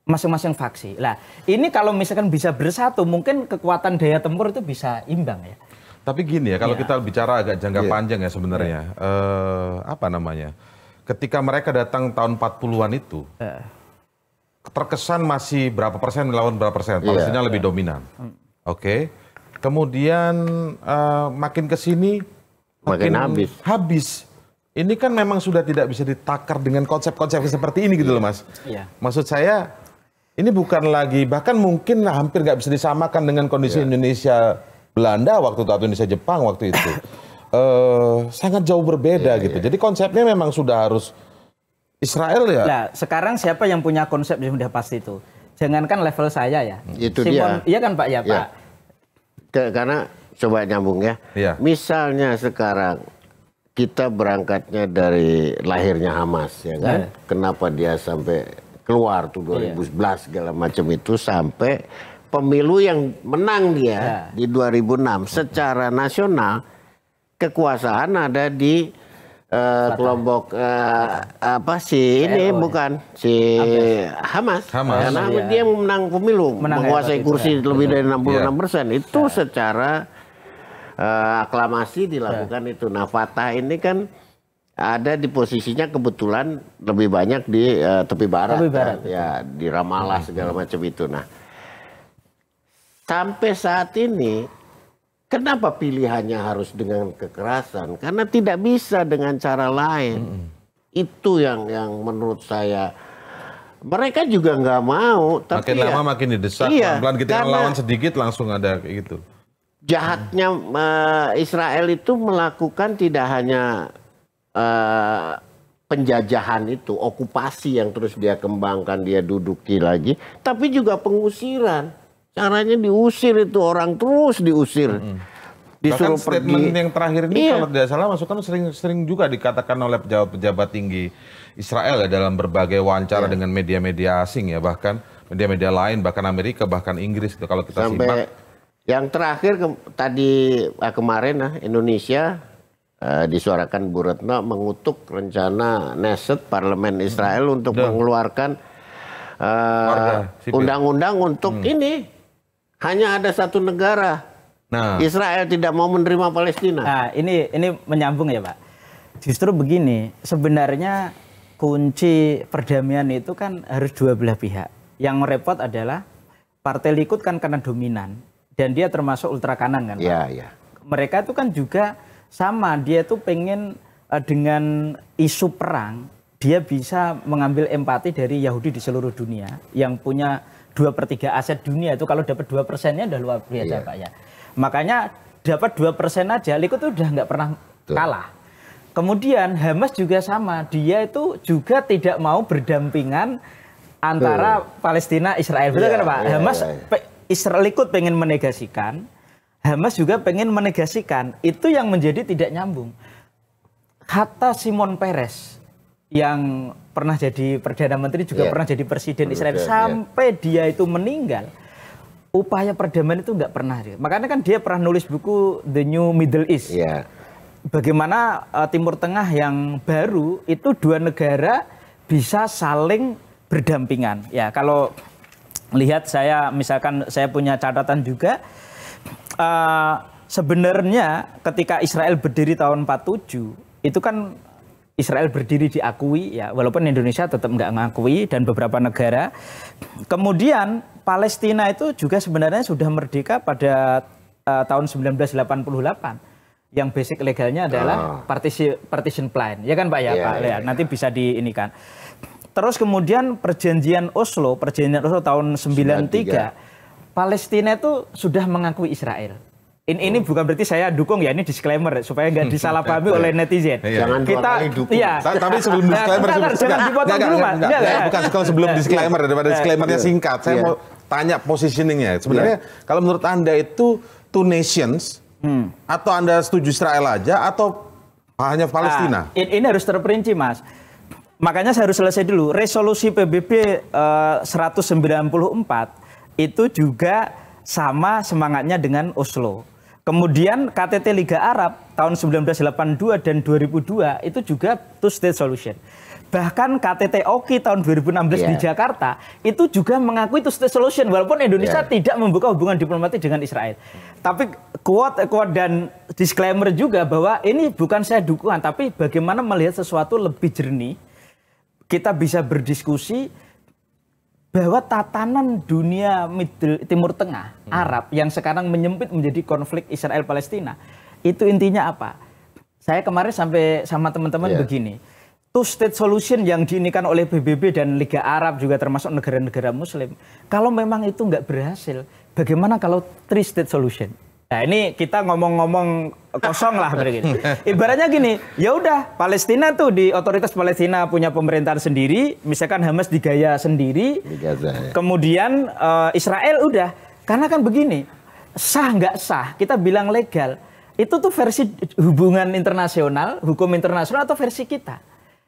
Masing-masing faksi. Lah, ini kalau misalkan bisa bersatu, mungkin kekuatan daya tempur itu bisa imbang ya. Tapi gini ya, kalau kita bicara agak jangka panjang ya sebenarnya, apa namanya? Ketika mereka datang tahun 40-an itu, terkesan masih berapa persen melawan berapa persen, Palestina lebih dominan. Oke. Kemudian makin ke sini makin habis. Ini kan memang sudah tidak bisa ditakar dengan konsep-konsep seperti ini gitu loh Mas. Maksud saya, ini bukan lagi, bahkan mungkin hampir nggak bisa disamakan dengan kondisi Indonesia Belanda waktu itu, atau Indonesia Jepang waktu itu. Sangat jauh berbeda gitu. Jadi konsepnya memang sudah harus Israel ya. Nah, sekarang siapa yang punya konsep yang sudah pasti itu? Jangankan level saya ya. Itu Simon, dia. Iya kan Pak ya Pak? Karena coba nyambung ya. Misalnya sekarang kita berangkatnya dari lahirnya Hamas ya kan. Kenapa dia sampai keluar tuh 2011 segala macam itu sampai pemilu yang menang dia di 2006 secara nasional kekuasaan ada di kelompok apa sih ini bukan si Hamas. Karena dia menang pemilu, menguasai kursi lebih dari 66%. Itu secara aklamasi dilakukan itu. Nah, Fatah ini kan ada di posisinya kebetulan lebih banyak di tepi barat. Kan? Ya, di Ramallah segala macam itu. Nah, sampai saat ini kenapa pilihannya harus dengan kekerasan? Karena tidak bisa dengan cara lain. Itu yang menurut saya mereka juga nggak mau. Tapi makin lama makin didesak. Pelan-pelan kita lawan sedikit langsung ada kayak gitu. Jahatnya Israel itu melakukan tidak hanya penjajahan itu, okupasi yang terus dia kembangkan, dia duduki lagi, tapi juga pengusiran. Caranya diusir itu orang terus diusir. Disuruh bahkan pergi. Statement yang terakhir ini kalau tidak salah masukan sering juga dikatakan oleh pejabat-pejabat tinggi Israel ya, dalam berbagai wawancara dengan media-media asing ya, bahkan media-media lain, bahkan Amerika, bahkan Inggris kalau kita sampai simak. Yang terakhir kemarin Indonesia disuarakan Bu Retno mengutuk rencana Knesset Parlemen Israel untuk mengeluarkan undang-undang untuk ini. Hanya ada satu negara. Nah, Israel tidak mau menerima Palestina. Nah, ini menyambung ya, Pak. Justru begini, sebenarnya kunci perdamaian itu kan harus dua belah pihak. Yang repot adalah Partai Likud kan karena dominan dan dia termasuk ultra kanan kan, Pak. Ya. Mereka itu kan juga sama, dia tuh pengen dengan isu perang dia bisa mengambil empati dari Yahudi di seluruh dunia yang punya 2/3 aset dunia itu, kalau dapat 2%-nya udah luar biasa Pak ya. Makanya dapat 2% aja, Likud itu udah nggak pernah kalah. Kemudian Hamas juga sama, dia itu juga tidak mau berdampingan antara Palestina Israel, betul kan Pak? Hamas Likud pengen menegasikan, Hamas juga pengen menegasikan, itu yang menjadi tidak nyambung. Kata Shimon Peres yang pernah jadi Perdana Menteri juga pernah jadi Presiden Israel, sampai dia itu meninggal, upaya perdamaian itu nggak pernah. Makanya kan dia pernah nulis buku The New Middle East. Bagaimana Timur Tengah yang baru itu dua negara bisa saling berdampingan. Ya, kalau lihat saya misalkan saya punya catatan juga, sebenarnya ketika Israel berdiri tahun 47 itu kan Israel berdiri diakui ya, walaupun Indonesia tetap nggak mengakui dan beberapa negara. Kemudian Palestina itu juga sebenarnya sudah merdeka pada tahun 1988. Yang basic legalnya adalah partition plan, ya kan Pak ya, Pak. Ya, nanti bisa diinikan. Terus kemudian perjanjian Oslo tahun 93, Palestina itu sudah mengakui Israel. Ini bukan berarti saya dukung ya, ini disclaimer supaya nggak disalahpahami oleh netizen. Jangan kita tapi sebelum disclaimer jangan dipotong dulu Mas. Bukan sebelum disclaimer, daripada disclaimernya singkat, saya mau tanya positioningnya. Sebenarnya kalau menurut Anda itu two nations atau Anda setuju Israel aja atau hanya Palestina? Ini harus terperinci Mas. Makanya saya harus selesai dulu. Resolusi PBB 194 itu juga sama semangatnya dengan Oslo. Kemudian KTT Liga Arab tahun 1982 dan 2002 itu juga two state solution. Bahkan KTT Oki tahun 2016 di Jakarta itu juga mengakui two state solution walaupun Indonesia tidak membuka hubungan diplomatik dengan Israel. Tapi quote dan disclaimer juga bahwa ini bukan saya dukungan, tapi bagaimana melihat sesuatu lebih jernih. Kita bisa berdiskusi bahwa tatanan dunia Timur Tengah, Arab yang sekarang menyempit menjadi konflik Israel-Palestina, itu intinya apa? Saya kemarin sampai sama teman-teman begini, two state solution yang diinikan oleh PBB dan Liga Arab juga termasuk negara-negara Muslim, kalau memang itu nggak berhasil, bagaimana kalau three state solution? Nah ini kita ngomong-ngomong kosong lah begitu. Ibaratnya gini, ya udah Palestina tuh di otoritas Palestina punya pemerintahan sendiri, misalkan Hamas di Gaza sendiri, di Gaza, kemudian Israel udah, karena kan begini, sah nggak sah, kita bilang legal, itu tuh versi hubungan internasional, hukum internasional atau versi kita.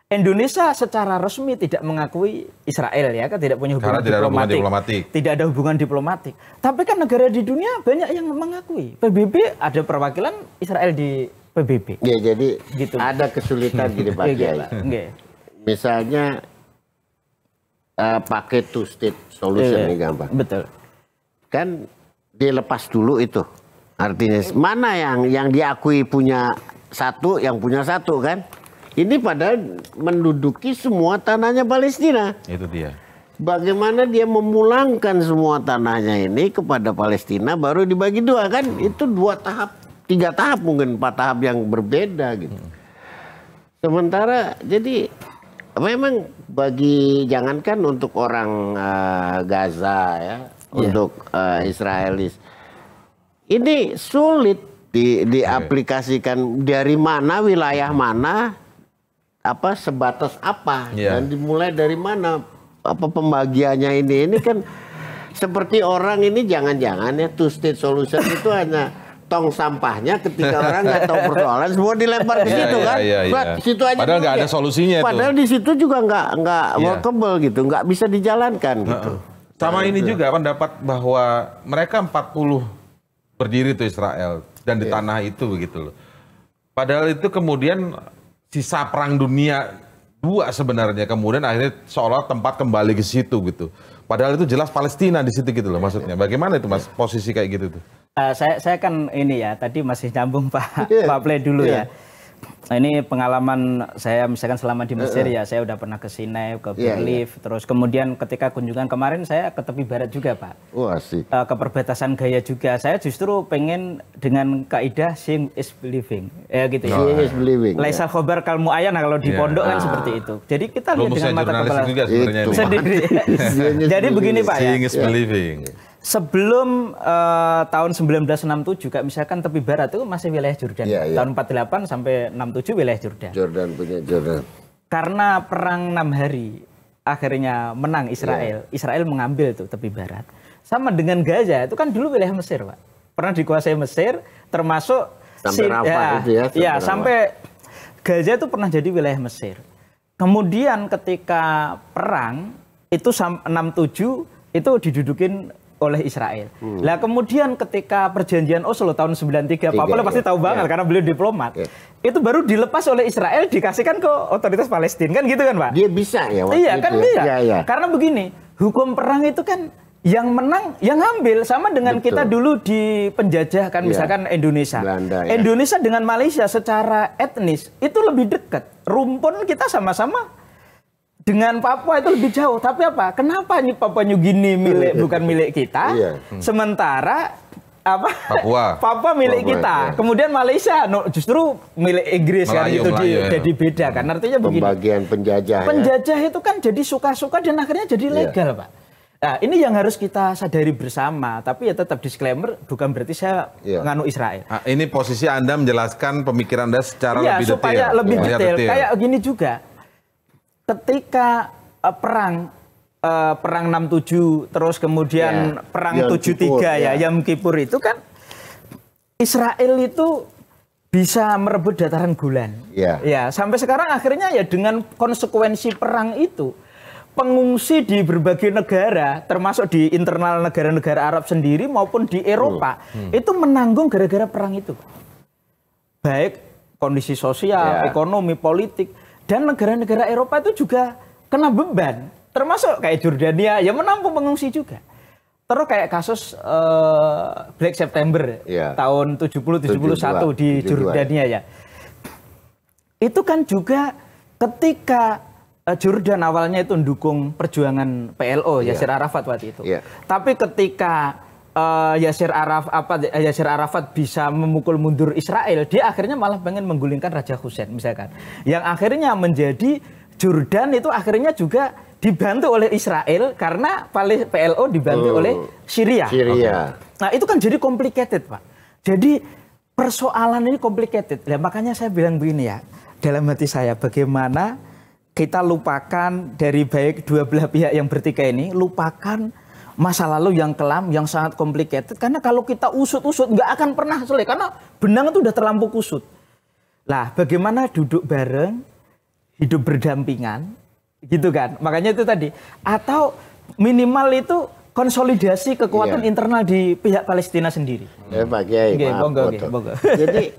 Indonesia secara resmi tidak mengakui Israel ya, kan tidak punya hubungan diplomatik. Tidak ada hubungan diplomatik. Tapi kan negara di dunia banyak yang mengakui. PBB ada perwakilan Israel di PBB. Ya, jadi gitu. ada kesulitan gini Pak Kiai. Misalnya pakai two state solution ini gampang. Betul. Kan dilepas dulu itu. Artinya mana yang diakui punya satu, yang punya satu kan? Ini padahal menduduki semua tanahnya Palestina. Itu dia. Bagaimana dia memulangkan semua tanahnya ini kepada Palestina baru dibagi dua kan? Itu 2 tahap, 3 tahap mungkin 4 tahap yang berbeda gitu. Sementara jadi memang bagi jangankan untuk orang Gaza ya, untuk Israelis ini sulit diaplikasikan dari mana, wilayah mana, apa sebatas apa dan dimulai dari mana, apa pembagiannya ini kan seperti orang ini jangan-jangan ya two state solution itu hanya tong sampahnya ketika orang nggak tahu persoalan semua dilempar ke situ kan, situ aja padahal nggak ada solusinya. Padahal di situ juga nggak workable gitu, nggak bisa dijalankan gitu. Sama ini juga pendapat bahwa mereka 40 berdiri tuh Israel dan di tanah itu begitu loh. Padahal itu kemudian sisa perang dunia 2 sebenarnya, kemudian akhirnya seolah tempat kembali ke situ gitu. Padahal itu jelas Palestina di situ gitu loh maksudnya. Bagaimana itu Mas posisi kayak gitu tuh? Saya kan ini ya tadi masih nyambung Pak Play dulu ya. Ini pengalaman saya misalkan selama di Mesir ya, saya udah pernah ke Sinai, ke Berlif, terus kemudian ketika kunjungan kemarin saya ke tepi barat juga Pak. Asik. Ke perbatasan Gaya juga. Saya justru pengen dengan kaidah seeing is believing. Ya gitu ya. Seeing is believing. Laisa khobar kal mu'ayyan kalau di pondok kan seperti itu. Jadi kita lihat dengan mata kepala. Jadi begini Pak ya. Seeing is believing. Sebelum tahun 1967, kayak misalkan tepi barat itu masih wilayah Jordan. Tahun 48 sampai 67 wilayah Jordan. Jordan punya Jordan. Karena perang 6 hari akhirnya menang Israel. Israel mengambil tuh tepi barat. Sama dengan Gaza itu kan dulu wilayah Mesir, Pak. Pernah dikuasai Mesir, termasuk sampai Rafah itu ya. Sampai Gaza itu pernah jadi wilayah Mesir. Kemudian ketika perang itu 67 itu didudukin oleh Israel. Nah kemudian ketika perjanjian Oslo tahun 93, Pak Pole pasti tahu banget karena beliau diplomat. Itu baru dilepas oleh Israel dikasihkan ke otoritas Palestina kan gitu kan Pak? Dia bisa ya waktu iya itu kan ya? bisa. Ya. Karena begini, hukum perang itu kan yang menang yang ngambil sama dengan kita dulu di penjajah kan misalkan Indonesia. Belanda, Indonesia dengan Malaysia secara etnis itu lebih dekat. Rumpun kita sama-sama. Dengan Papua itu lebih jauh, tapi apa? Kenapa nih Papua New Guinea bukan milik kita? Sementara apa? Papua milik kita. Kemudian Malaysia justru milik Inggris kan itu jadi beda kan. Artinya begini. Pembagian penjajah. Penjajah itu kan jadi suka-suka dan akhirnya jadi legal, Pak. Nah, ini yang harus kita sadari bersama. Tapi ya tetap disclaimer, bukan berarti saya nganu Israel. Nah, ini posisi Anda menjelaskan pemikiran Anda secara lebih detail. Supaya lebih detail. Kayak gini juga. Ketika perang 67 terus kemudian perang 73 Yom Kippur itu kan Israel itu bisa merebut dataran Golan. Ya, sampai sekarang akhirnya ya dengan konsekuensi perang itu pengungsi di berbagai negara termasuk di internal negara-negara Arab sendiri maupun di Eropa itu menanggung gara-gara perang itu. Baik kondisi sosial, ekonomi, politik. Dan negara-negara Eropa itu juga kena beban. Termasuk kayak Jordania, yang menampung pengungsi juga. Terus kayak kasus Black September tahun 70-71 di Jordania ya. Itu kan juga ketika Jordan awalnya itu mendukung perjuangan PLO, Yasir Arafat waktu itu. Tapi ketika Yasir Arafat bisa memukul mundur Israel, dia akhirnya malah pengen menggulingkan Raja Hussein misalkan. Yang akhirnya menjadi Jordan itu akhirnya juga dibantu oleh Israel karena PLO dibantu oleh Syria. Nah itu kan jadi complicated Pak. Jadi persoalan ini complicated. Nah, makanya saya bilang begini ya, dalam hati saya bagaimana kita lupakan dari baik dua belah pihak yang bertikai ini, lupakan masa lalu yang kelam, yang sangat complicated. Karena kalau kita usut-usut nggak akan pernah selesai. Karena benang itu udah terlampau kusut. Lah bagaimana duduk bareng, hidup berdampingan, gitu kan. Makanya itu tadi. Atau minimal itu konsolidasi kekuatan internal di pihak Palestina sendiri. Pak Kiai, monggo. Jadi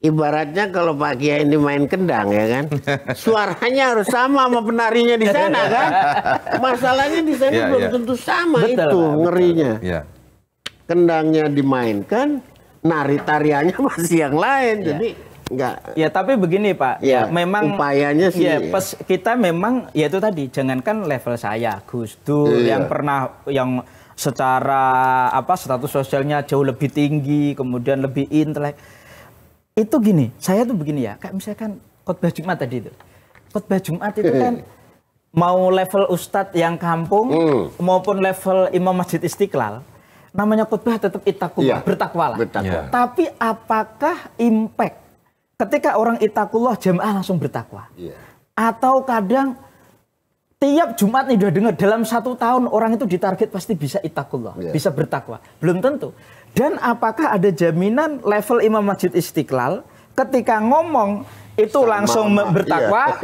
ibaratnya kalau Pak Kiai ini main kendang ya kan, suaranya harus sama penarinya di sana kan. Masalahnya di sana belum tentu sama. Betul, itu ngerinya. Kendangnya dimainkan, tariannya masih yang lain. Jadi enggak. Ya tapi begini Pak, ya memang upayanya sih. Kita memang ya itu tadi, jangankan level saya, Gus Dur yang pernah yang secara status sosialnya jauh lebih tinggi, kemudian lebih intelek. Itu gini, saya tuh begini ya, kayak misalkan khotbah Jumat tadi itu. Khotbah Jumat itu kan mau level ustadz yang kampung maupun level imam Masjid Istiqlal, namanya khotbah tetap ittaqullah, bertakwalah. Tapi apakah impact ketika orang ittaqullah jamaah langsung bertakwa? Atau kadang tiap Jumat nih udah dengar dalam 1 tahun orang itu ditarget pasti bisa ittaqullah, bisa bertakwa. Belum tentu. Dan apakah ada jaminan level imam Masjid Istiqlal ketika ngomong itu langsung bertakwa,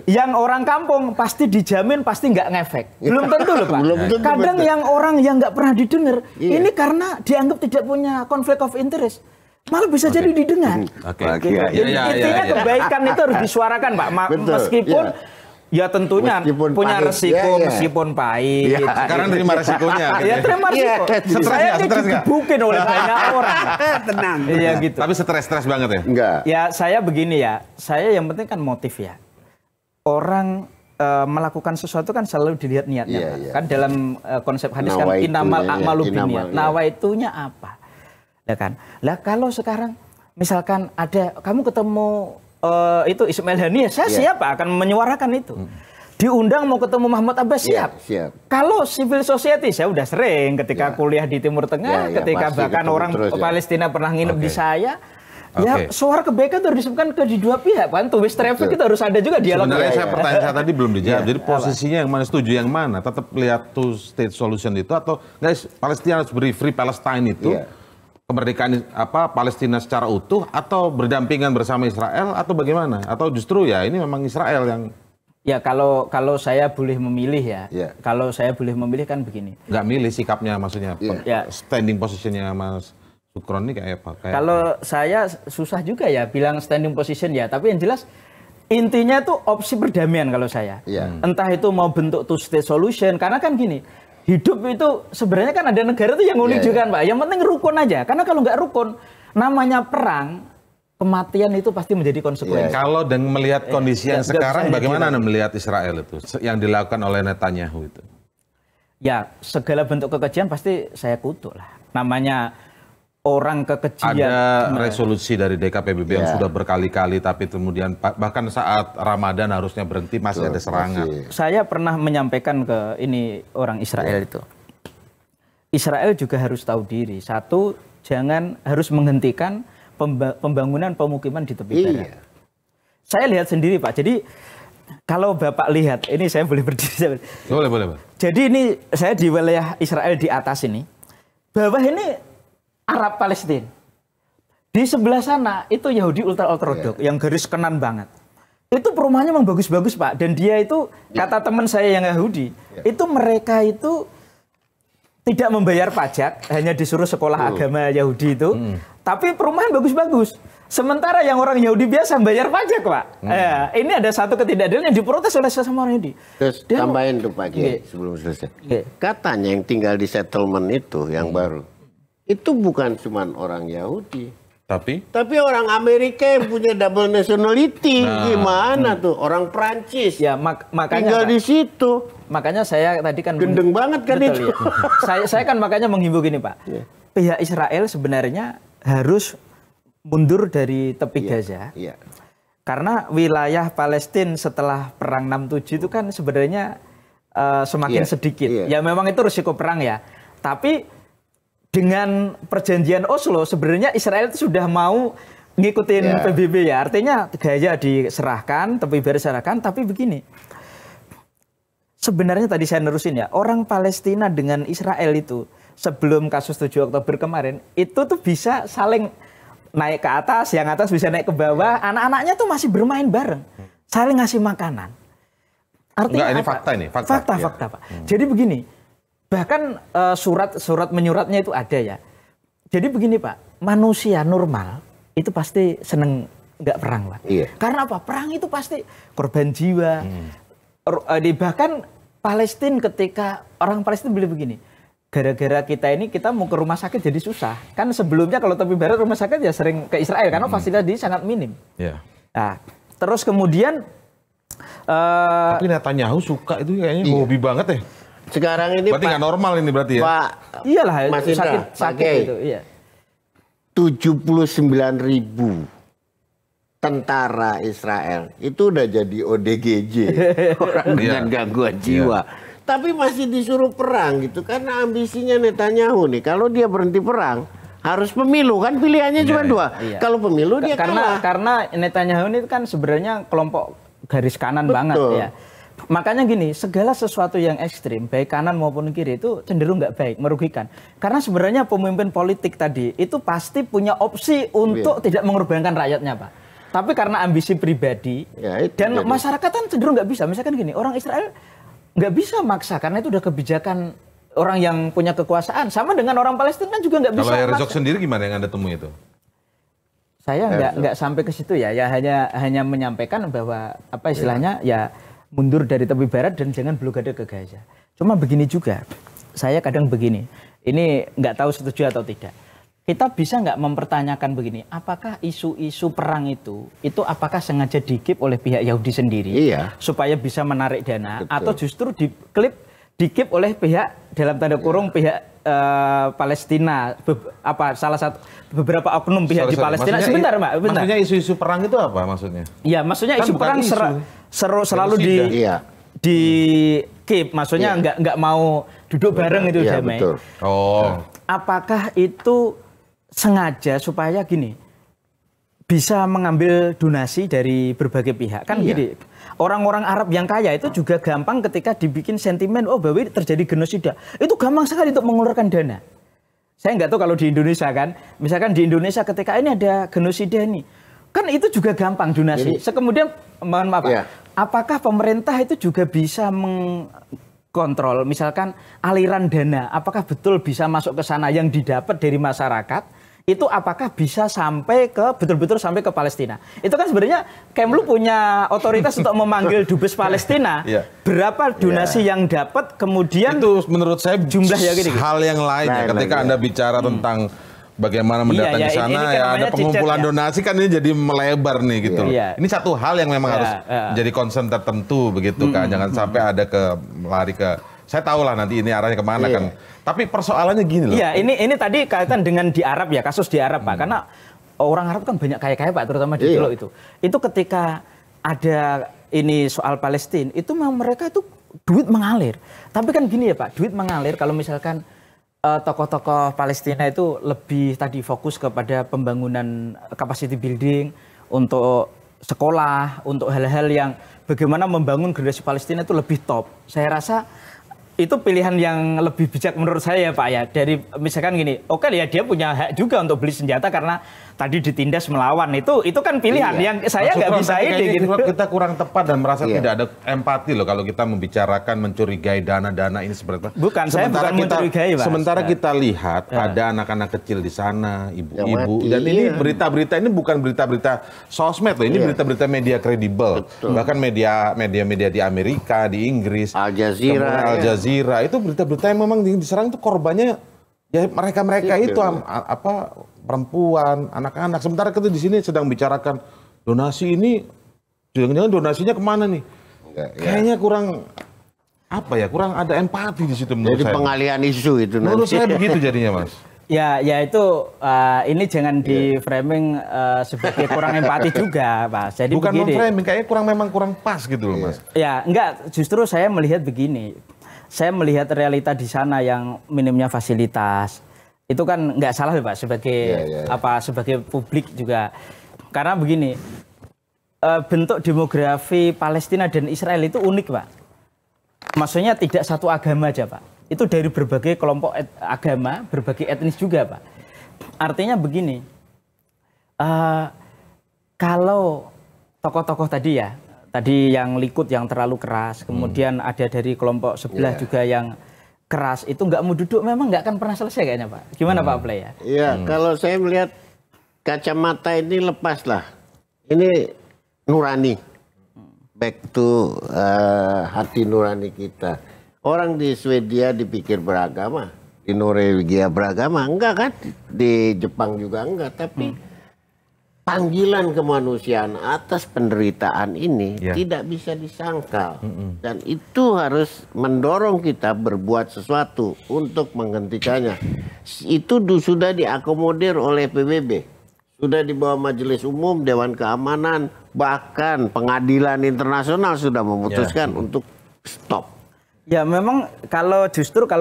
yang orang kampung pasti dijamin pasti nggak ngefek. Belum tentu loh Pak. Kadang yang orang yang nggak pernah didengar, ini karena dianggap tidak punya konflik of interest, malah bisa jadi didengar. Intinya kebaikan itu harus disuarakan Pak. Meskipun ya tentunya punya resiko, meskipun pahit. Sekarang terima resikonya. Ya terima resiko. Saya digebukin oleh banyak orang. Tenang. Iya gitu. Tapi stres banget ya? Enggak. Ya saya begini ya, saya yang penting kan motif ya. Orang melakukan sesuatu kan selalu dilihat niatnya. Kan dalam konsep hadis kan innamal a'malu binniyat. Nawaitunya apa? Ya kan. Lah kalau sekarang misalkan ada kamu ketemu itu Ismail Haniyeh, saya siap akan menyuarakan itu. Diundang mau ketemu Mahmud Abbas, siap. Kalau civil society, saya udah sering ketika kuliah di Timur Tengah, ketika bahkan orang Palestina pernah nginep di saya, suara kebaikan itu harus disebutkan ke di dua pihak, kan. Tulis traffic itu harus ada juga dialog. Sebenarnya pertanyaan saya tadi belum dijawab. Jadi posisinya yang mana, setuju yang mana? Tetap lihat two state solution itu, atau guys Palestina harus beri free Palestine itu? Kemerdekaan Palestina secara utuh, atau berdampingan bersama Israel, atau bagaimana? Atau justru ya ini memang Israel yang... Ya kalau saya boleh memilih ya, kalau saya boleh memilih kan begini. Nggak milih sikapnya maksudnya, standing positionnya Mas Sukron ini kayak apa? Kalau saya susah juga ya bilang standing position ya, tapi yang jelas intinya tuh opsi perdamaian kalau saya. Entah itu mau bentuk two state solution, karena kan gini, hidup itu sebenarnya kan ada negara tuh yang unik juga kan Pak. Yang penting rukun aja. Karena kalau nggak rukun, namanya perang, kematian itu pasti menjadi konsekuensi. Kalau dan melihat kondisi yang sekarang, bagaimana Anda melihat Israel itu, yang dilakukan oleh Netanyahu itu? Ya, segala bentuk kekejian pasti saya kutuk lah. Namanya orang kekejian. Ada resolusi dari DKPBB yang sudah berkali-kali, tapi kemudian bahkan saat Ramadan harusnya berhenti, masih ada serangan. Saya pernah menyampaikan ke ini orang Israel itu. Israel juga harus tahu diri. Satu, harus menghentikan pembangunan pemukiman di tepi barat. Saya lihat sendiri Pak. Jadi kalau Bapak lihat, ini saya boleh berdiri. Boleh. Jadi ini saya di wilayah Israel di atas ini. Bawah ini Arab Palestina. Di sebelah sana itu Yahudi ultra-ortodok yang garis kanan banget. Itu perumahannya memang bagus-bagus Pak. Dan dia itu, kata teman saya yang Yahudi, itu mereka itu tidak membayar pajak, hanya disuruh sekolah agama Yahudi itu. Tapi perumahan bagus-bagus. Sementara yang orang Yahudi biasa bayar pajak Pak. Ini ada satu ketidakadilan yang diprotes oleh sesama orang Yahudi. Terus tambahin tuh Pak Kiai sebelum selesai. Katanya yang tinggal di settlement itu yang baru, itu bukan cuma orang Yahudi, tapi orang Amerika yang punya double nationality. Gimana tuh orang Prancis? Ya makanya tinggal di situ. Makanya saya tadi kan gendeng banget kan itu. Ya. saya kan makanya menghimbau gini Pak. Pihak Israel sebenarnya harus mundur dari tepi Gaza. Karena wilayah Palestina setelah perang 67 itu kan sebenarnya semakin sedikit. Ya memang itu risiko perang ya. Tapi dengan perjanjian Oslo sebenarnya Israel itu sudah mau ngikutin PBB ya. Artinya Gaza diserahkan, tepi barat diserahkan, tapi begini. Sebenarnya tadi saya nerusin ya, orang Palestina dengan Israel itu sebelum kasus 7 Oktober kemarin itu tuh bisa saling naik ke atas, yang atas bisa naik ke bawah, anak-anaknya tuh masih bermain bareng, saling ngasih makanan. Artinya ini fakta ini, fakta Pak. Jadi begini, bahkan surat menyuratnya itu ada ya. Jadi begini Pak, manusia normal itu pasti seneng nggak perang, Pak. Iya. Karena apa? Perang itu pasti korban jiwa. Bahkan Palestina, ketika orang Palestina bilang begini, gara-gara kita mau ke rumah sakit jadi susah. Kan sebelumnya kalau tepi barat rumah sakit ya sering ke Israel karena fasilitas di sangat minim. Yeah. Nah, terus kemudian tapi Netanyahu suka itu kayaknya hobi banget ya. Sekarang ini berarti nggak normal ini berarti ya. Pak, iyalah sakit itu, iya. 79.000 tentara Israel itu udah jadi ODGJ, orang dengan gangguan jiwa. Tapi masih disuruh perang gitu karena ambisinya Netanyahu nih. Kalau dia berhenti perang harus pemilu kan, pilihannya cuma dua. Iya. Kalau pemilu dia kalah. Karena Netanyahu ini kan sebenarnya kelompok garis kanan banget ya. Makanya gini, segala sesuatu yang ekstrim, baik kanan maupun kiri itu cenderung nggak baik, merugikan. Karena sebenarnya pemimpin politik tadi itu pasti punya opsi untuk tidak mengorbankan rakyatnya, Pak. Tapi karena ambisi pribadi dan masyarakat kan cenderung nggak bisa. Misalkan gini, orang Israel nggak bisa maksa karena itu udah kebijakan orang yang punya kekuasaan. Sama dengan orang Palestina kan juga nggak bisa. Kalau Herzog sendiri gimana yang Anda temui itu? Saya nggak sampai ke situ ya. Ya hanya menyampaikan bahwa apa istilahnya ya mundur dari tepi barat dan jangan blokade ke Gaza. Cuma begini juga, saya kadang begini, ini nggak tahu setuju atau tidak. Kita bisa nggak mempertanyakan begini, apakah isu-isu perang itu apakah sengaja dikip oleh pihak Yahudi sendiri, supaya bisa menarik dana, atau justru dikip oleh pihak dalam tanda kurung pihak Palestina, beberapa oknum pihak di Palestina. Sebentar, Mbak. Maksudnya isu-isu perang itu apa maksudnya? Ya, maksudnya isu perang selalu di keep, maksudnya nggak mau duduk bareng itu damai. Apakah itu sengaja supaya gini bisa mengambil donasi dari berbagai pihak kan gini. Orang-orang Arab yang kaya itu juga gampang ketika dibikin sentimen bahwa terjadi genosida. Itu gampang sekali untuk mengeluarkan dana. Saya nggak tahu kalau di Indonesia kan. Misalkan di Indonesia ketika ini ada genosida ini. Kan itu juga gampang donasi. Kemudian mohon maaf, apakah pemerintah itu juga bisa mengkontrol misalkan aliran dana, apakah betul bisa masuk ke sana yang didapat dari masyarakat? Itu apakah bisa sampai ke betul-betul sampai ke Palestina? Itu kan sebenarnya Kemlu punya otoritas untuk memanggil dubes Palestina. Berapa donasi yang dapat, kemudian itu menurut saya jumlah yang gini. Hal yang lain ya. Ketika Anda bicara tentang bagaimana mendatangi sana ini ada pengumpulan donasi kan ini jadi melebar nih gitu. Ini satu hal yang memang harus jadi concern tertentu begitu kan. Jangan sampai ada lari ke, saya tahu lah nanti ini arahnya kemana kan. Tapi persoalannya gini loh. Iya, ini tadi kaitan dengan di Arab ya, kasus di Arab Pak. Karena orang Arab kan banyak kaya-kaya Pak, terutama di Teluk itu. Itu ketika ada ini soal Palestina, itu memang mereka itu duit mengalir. Tapi kan gini ya Pak, duit mengalir kalau misalkan tokoh-tokoh Palestina itu lebih tadi fokus kepada pembangunan capacity building untuk sekolah, untuk hal-hal yang bagaimana membangun generasi Palestina itu lebih top. Saya rasa itu pilihan yang lebih bijak menurut saya ya Pak ya. Dari misalkan gini, oke ya dia punya hak juga untuk beli senjata karena tadi ditindas melawan. Itu kan pilihan yang saya nggak bisa ini gitu. Kita kurang tepat dan merasa tidak ada empati loh kalau kita membicarakan mencurigai dana-dana ini seperti itu. Bukan, saya bukan mencurigai Pak. Sementara kita lihat ada anak-anak kecil di sana, ibu-ibu, dan ini berita-berita ini bukan berita-berita sosmed loh, ini berita-berita media kredibel. Bahkan media-media di Amerika, di Inggris, Al Jazeera, itu berita-berita yang memang diserang itu korbannya ya mereka-mereka itu perempuan, anak-anak. Sementara kita di sini sedang bicarakan donasi ini, jangan-jangan donasinya kemana nih? Kayaknya kurang ada empati di situ menurut saya. Jadi pengalihan isu itu nanti. Menurut saya begitu jadinya Mas. Ya itu ini jangan di framing sebagai kurang empati juga, Pak. Jadi bukan begini. framing, kayaknya memang kurang pas gitu loh, Mas. Ya, enggak, justru saya melihat begini. Saya melihat realita di sana yang minimnya fasilitas. Itu kan nggak salah Pak sebagai sebagai publik juga. Karena begini, bentuk demografi Palestina dan Israel itu unik, Pak. Maksudnya tidak satu agama aja, Pak. Itu dari berbagai kelompok agama, berbagai etnis juga, Pak. Artinya begini, kalau tokoh-tokoh tadi ya, tadi yang Likud yang terlalu keras, kemudian ada dari kelompok sebelah juga yang keras, itu nggak mau duduk, memang nggak akan pernah selesai kayaknya Pak. Gimana Pak Play ya? Iya, kalau saya melihat kacamata ini lepaslah. Ini nurani. Back to hati nurani kita. Orang di Swedia dipikir beragama, di Norwegia beragama, enggak kan? Di Jepang juga enggak, tapi panggilan kemanusiaan atas penderitaan ini tidak bisa disangkal. Dan itu harus mendorong kita berbuat sesuatu untuk menghentikannya. Itu sudah diakomodir oleh PBB. Sudah di bawah Majelis Umum, Dewan Keamanan, bahkan pengadilan internasional sudah memutuskan untuk stop. Ya memang kalau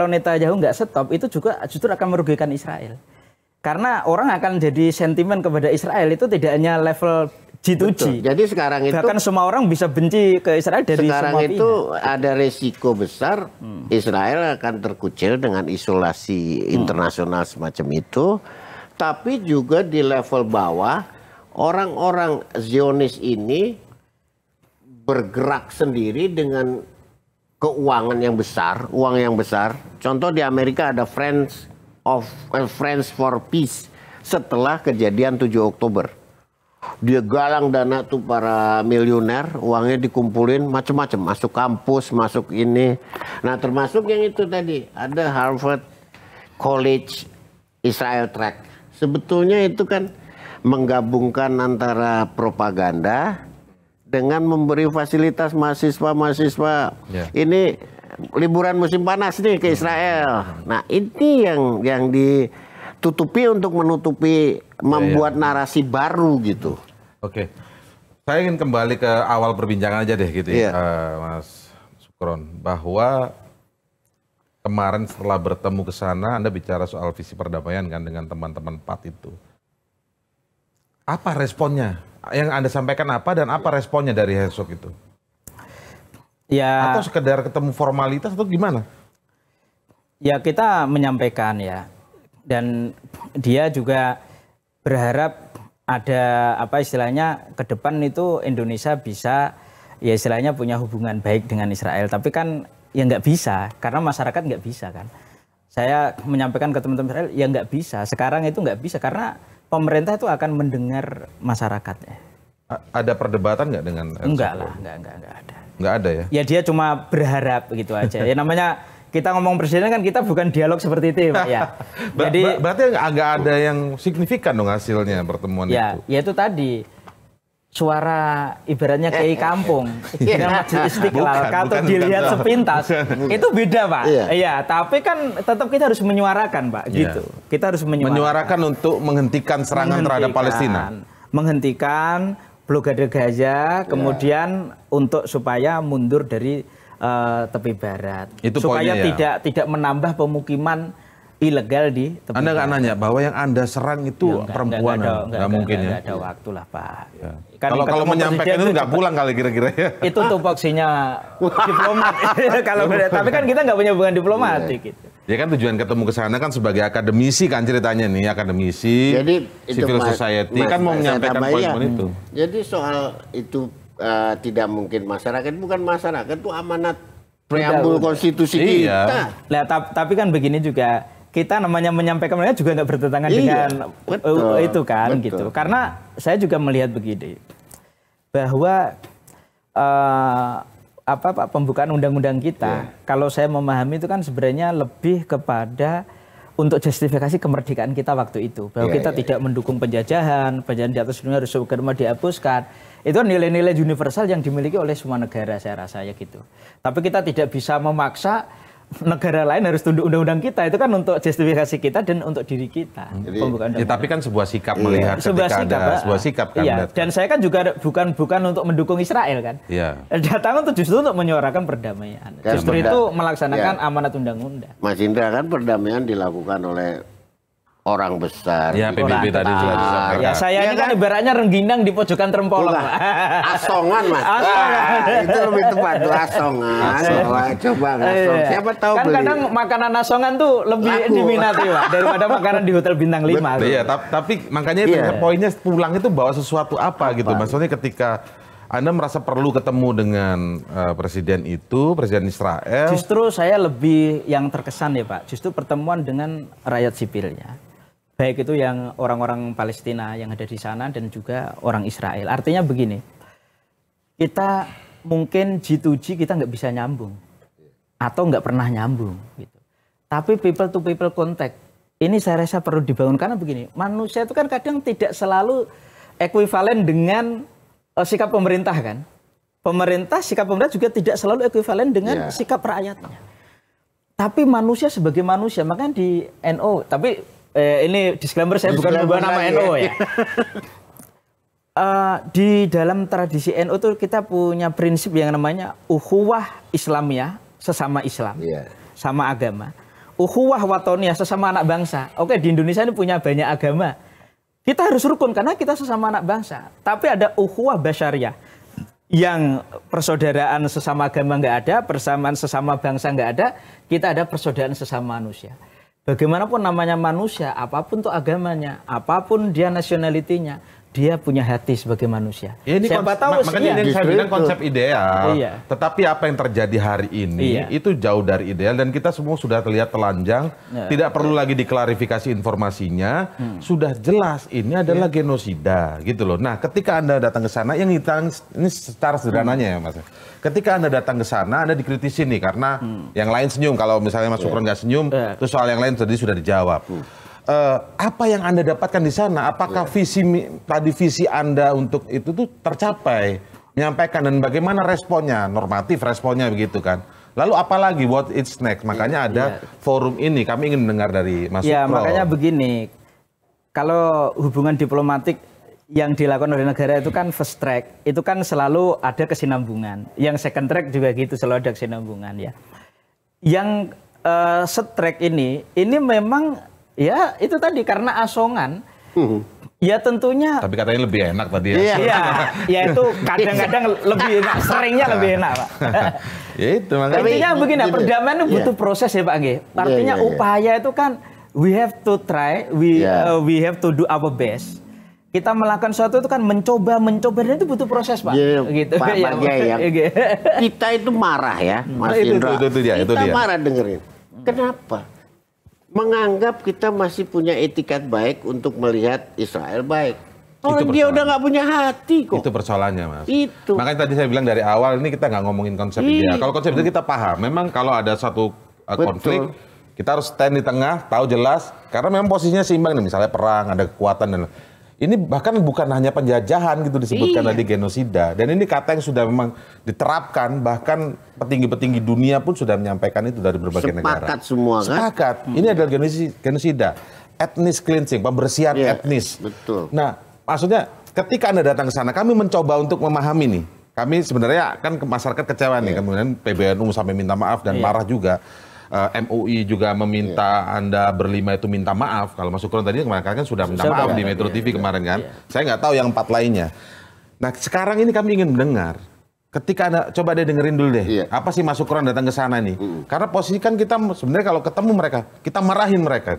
Netanyahu nggak stop itu juga justru akan merugikan Israel. Karena orang akan jadi sentimen kepada Israel itu tidak hanya level G2G. Betul. Jadi sekarang itu bahkan semua orang bisa benci ke Israel dari sekarang semua itu pihak. ada resiko besar Israel akan terkucil dengan isolasi internasional semacam itu. Tapi juga di level bawah orang-orang Zionis ini bergerak sendiri dengan keuangan yang besar, uang yang besar. Contoh di Amerika ada Friends for Peace setelah kejadian 7 Oktober. Dia galang dana tuh para miliuner, uangnya dikumpulin macam-macam, masuk kampus, masuk ini. Nah, termasuk yang itu tadi, ada Harvard College Israel Track. Sebetulnya itu kan menggabungkan antara propaganda dengan memberi fasilitas mahasiswa-mahasiswa. Ini liburan musim panas nih ke Israel. Nah, ini yang ditutupi untuk menutupi, membuat narasi baru gitu. Oke. Saya ingin kembali ke awal perbincangan aja deh gitu ya, Mas Sukron, bahwa kemarin setelah bertemu ke sana Anda bicara soal visi perdamaian kan dengan teman-teman PAT itu. Apa responnya? Yang Anda sampaikan apa dan apa responnya dari Herzog itu? Ya, atau sekedar ketemu formalitas atau gimana? Ya kita menyampaikan ya, dan dia juga berharap ada apa istilahnya ke depan itu Indonesia bisa ya istilahnya punya hubungan baik dengan Israel. Tapi kan ya nggak bisa karena masyarakat nggak bisa kan. Saya menyampaikan ke teman-teman Israel ya nggak bisa. Sekarang itu nggak bisa karena pemerintah itu akan mendengar masyarakatnya. Ada perdebatan nggak dengan Herzog? Enggak lah, enggak ada. Nggak ada ya? Ya dia cuma berharap gitu aja. Ya namanya kita ngomong presiden kan kita bukan dialog seperti itu Pak ya. Jadi berarti nggak ada yang signifikan dong hasilnya pertemuan itu? Ya itu tadi suara ibaratnya kiai kampung dengan Majelis Istiqlal kalau dilihat sepintas itu beda Pak. Iya, tapi kan tetap kita harus menyuarakan Pak gitu. Kita harus menyuarakan untuk menghentikan serangan terhadap Palestina. Menghentikan blokade Gaza, kemudian untuk supaya mundur dari tepi barat, itu supaya tidak menambah pemukiman ilegal di tepi Anda nggak barat. nanya bahwa yang Anda serang itu perempuan, nggak mungkin ya? Nggak ada waktu lah Pak. Ya. Kalau menyampaikan itu nggak pulang kali kira-kira ya? Itu tupoksinya diplomat. Tapi kan kita nggak punya hubungan diplomatik gitu. Ya kan tujuan ketemu ke sana kan sebagai akademisi kan ceritanya nih, akademisi, jadi civil society kan mau menyampaikan poin-poin itu. Jadi soal itu tidak mungkin masyarakat, bukan masyarakat itu amanat preambul konstitusi kita. Nah, tapi kan begini juga, kita namanya menyampaikan mereka juga nggak bertentangan dengan itu kan gitu. Karena saya juga melihat begini, bahwa pembukaan undang-undang kita, kalau saya memahami itu kan sebenarnya lebih kepada untuk justifikasi kemerdekaan kita waktu itu, bahwa kita tidak mendukung penjajahan di atas dunia harus segera dihapuskan. Itu nilai-nilai universal yang dimiliki oleh semua negara, saya rasa ya gitu. Tapi kita tidak bisa memaksa negara lain harus tunduk undang-undang kita, itu kan untuk justifikasi kita dan untuk diri kita. Jadi, tapi kan sebuah sikap melihat sebuah sikap kan. Iya. Dan saya kan juga bukan untuk mendukung Israel kan. Datang untuk justru untuk menyuarakan perdamaian. Justru itu melaksanakan amanat undang-undang. Mas Indra, kan perdamaian dilakukan oleh orang besar. Ya, PBB tadi juga disampaikan. Ya, saya ini kan ibaratnya rengginang di pojokan Trempolong. Asongan, Mas. Itu lebih tepat, asongan. Coba asong. Siapa tahu kan beli. Kadang makanan asongan tuh lebih diminati, Pak, daripada makanan di hotel bintang 5. Iya, tapi makanya itu poinnya pulang itu bawa sesuatu apa gitu. Maksudnya ketika Anda merasa perlu ketemu dengan presiden Israel. Justru saya lebih yang terkesan ya Pak, justru pertemuan dengan rakyat sipilnya. Baik itu yang orang-orang Palestina yang ada di sana dan juga orang Israel. Artinya begini, kita mungkin G2G kita nggak bisa nyambung atau nggak pernah nyambung gitu. Tapi people to people contact ini saya rasa perlu dibangun karena begini, manusia itu kan kadang tidak selalu ekuivalen dengan sikap pemerintah kan. Sikap pemerintah juga tidak selalu ekuivalen dengan sikap rakyatnya. Tapi manusia sebagai manusia, makanya di NO, tapi ini disclaimer saya bukan membawa nama NO ya. Di dalam tradisi NO itu kita punya prinsip yang namanya ukhuwah Islamiyah, sesama Islam, sama agama. Ukhuwah watoniyah, sesama anak bangsa. Oke, di Indonesia ini punya banyak agama. Kita harus rukun karena kita sesama anak bangsa. Tapi ada ukhuwah basyariyah. Yang persaudaraan sesama agama nggak ada, persamaan sesama bangsa nggak ada, kita ada persaudaraan sesama manusia. Bagaimanapun namanya manusia, apapun tuh agamanya, apapun dia nationality-nya, dia punya hati sebagai manusia. Ya, ini siapa tahu makanya yang saya bilang konsep ideal. Iya. Tetapi apa yang terjadi hari ini itu jauh dari ideal dan kita semua sudah terlihat telanjang, tidak perlu lagi diklarifikasi informasinya, sudah jelas ini adalah genosida gitu loh. Nah, ketika Anda datang ke sana yang ini secara sederhananya ya Mas. Ketika Anda datang ke sana Anda dikritisi nih karena yang lain senyum, kalau misalnya Mas Sukron nggak senyum, terus soal yang lain tadi sudah dijawab. Apa yang Anda dapatkan di sana? Apakah visi Anda untuk itu tuh tercapai, menyampaikan dan bagaimana responnya, normatif responnya begitu kan? Lalu apalagi what it's next? Makanya ada forum ini. Kami ingin mendengar dari Mas Sukron. Makanya begini, kalau hubungan diplomatik yang dilakukan oleh negara itu kan first track, itu kan selalu ada kesinambungan. Yang second track juga gitu, selalu ada kesinambungan ya. Yang third track ini memang ya itu tadi karena asongan, ya tentunya. Tapi katanya lebih enak tadi ya. Iya, ya itu kadang-kadang lebih enak, seringnya lebih enak Pak. Ya itu makanya. Intinya begini, perdamaian itu butuh proses ya Pak Angge. Artinya upaya itu kan we have to try, we have to do our best. Kita melakukan sesuatu itu kan mencoba dan itu butuh proses Pak. Gitu. Pak ya. Kita itu marah ya, Mas Indra. Itu dia. Marah dengerin. Kenapa? Menganggap kita masih punya etikat baik untuk melihat Israel baik. Orang dia udah nggak punya hati kok. Itu persoalannya Mas. Itu. Makanya tadi saya bilang dari awal ini kita nggak ngomongin konsep ideal. Kalau konsep itu kita paham. Memang kalau ada satu konflik, kita harus stand di tengah, tahu jelas. Karena memang posisinya seimbang nih. Misalnya perang, ada kekuatan dan ini bahkan bukan hanya penjajahan gitu disebutkan tadi genosida. Dan ini kata yang sudah memang diterapkan, bahkan petinggi-petinggi dunia pun sudah menyampaikan itu dari berbagai negara. Sepakat semua kan? Sepakat. Ini adalah genosida. Ethnic cleansing, pembersihan etnis. Betul. Nah, maksudnya ketika Anda datang ke sana, kami mencoba untuk memahami nih. Kami sebenarnya kan masyarakat kecewa nih, kemudian PBNU sampai minta maaf dan marah juga. MUI juga meminta Anda berlima itu minta maaf. Kalau Mas Sukron tadi kemarin kan sudah minta maaf di Metro TV kemarin kan. Saya nggak tahu yang 4 lainnya. Nah sekarang ini kami ingin mendengar. Ketika Anda coba deh dengerin dulu deh. Apa sih Mas Sukron datang ke sana nih? Karena posisi kan kita sebenarnya kalau ketemu mereka kita marahin mereka.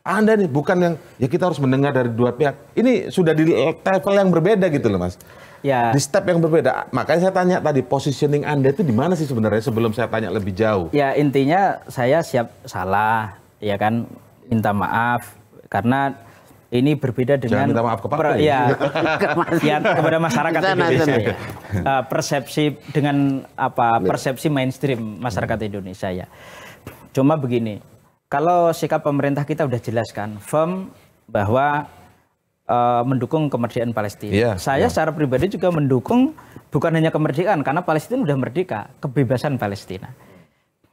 Anda nih bukan yang ya kita harus mendengar dari dua pihak. Ini sudah di level yang berbeda gitu loh Mas. Ya. Di step yang berbeda. Makanya saya tanya tadi positioning Anda itu di mana sih sebenarnya sebelum saya tanya lebih jauh. Ya intinya saya siap salah ya kan, minta maaf karena ini berbeda dengan. Jangan minta maaf ke Pak. Ya kepada masyarakat Indonesia ya. Persepsi dengan persepsi mainstream masyarakat Indonesia ya. Cuma begini, kalau sikap pemerintah kita udah jelaskan firm bahwa mendukung kemerdekaan Palestina. Saya secara pribadi juga mendukung bukan hanya kemerdekaan, karena Palestina sudah merdeka, kebebasan Palestina.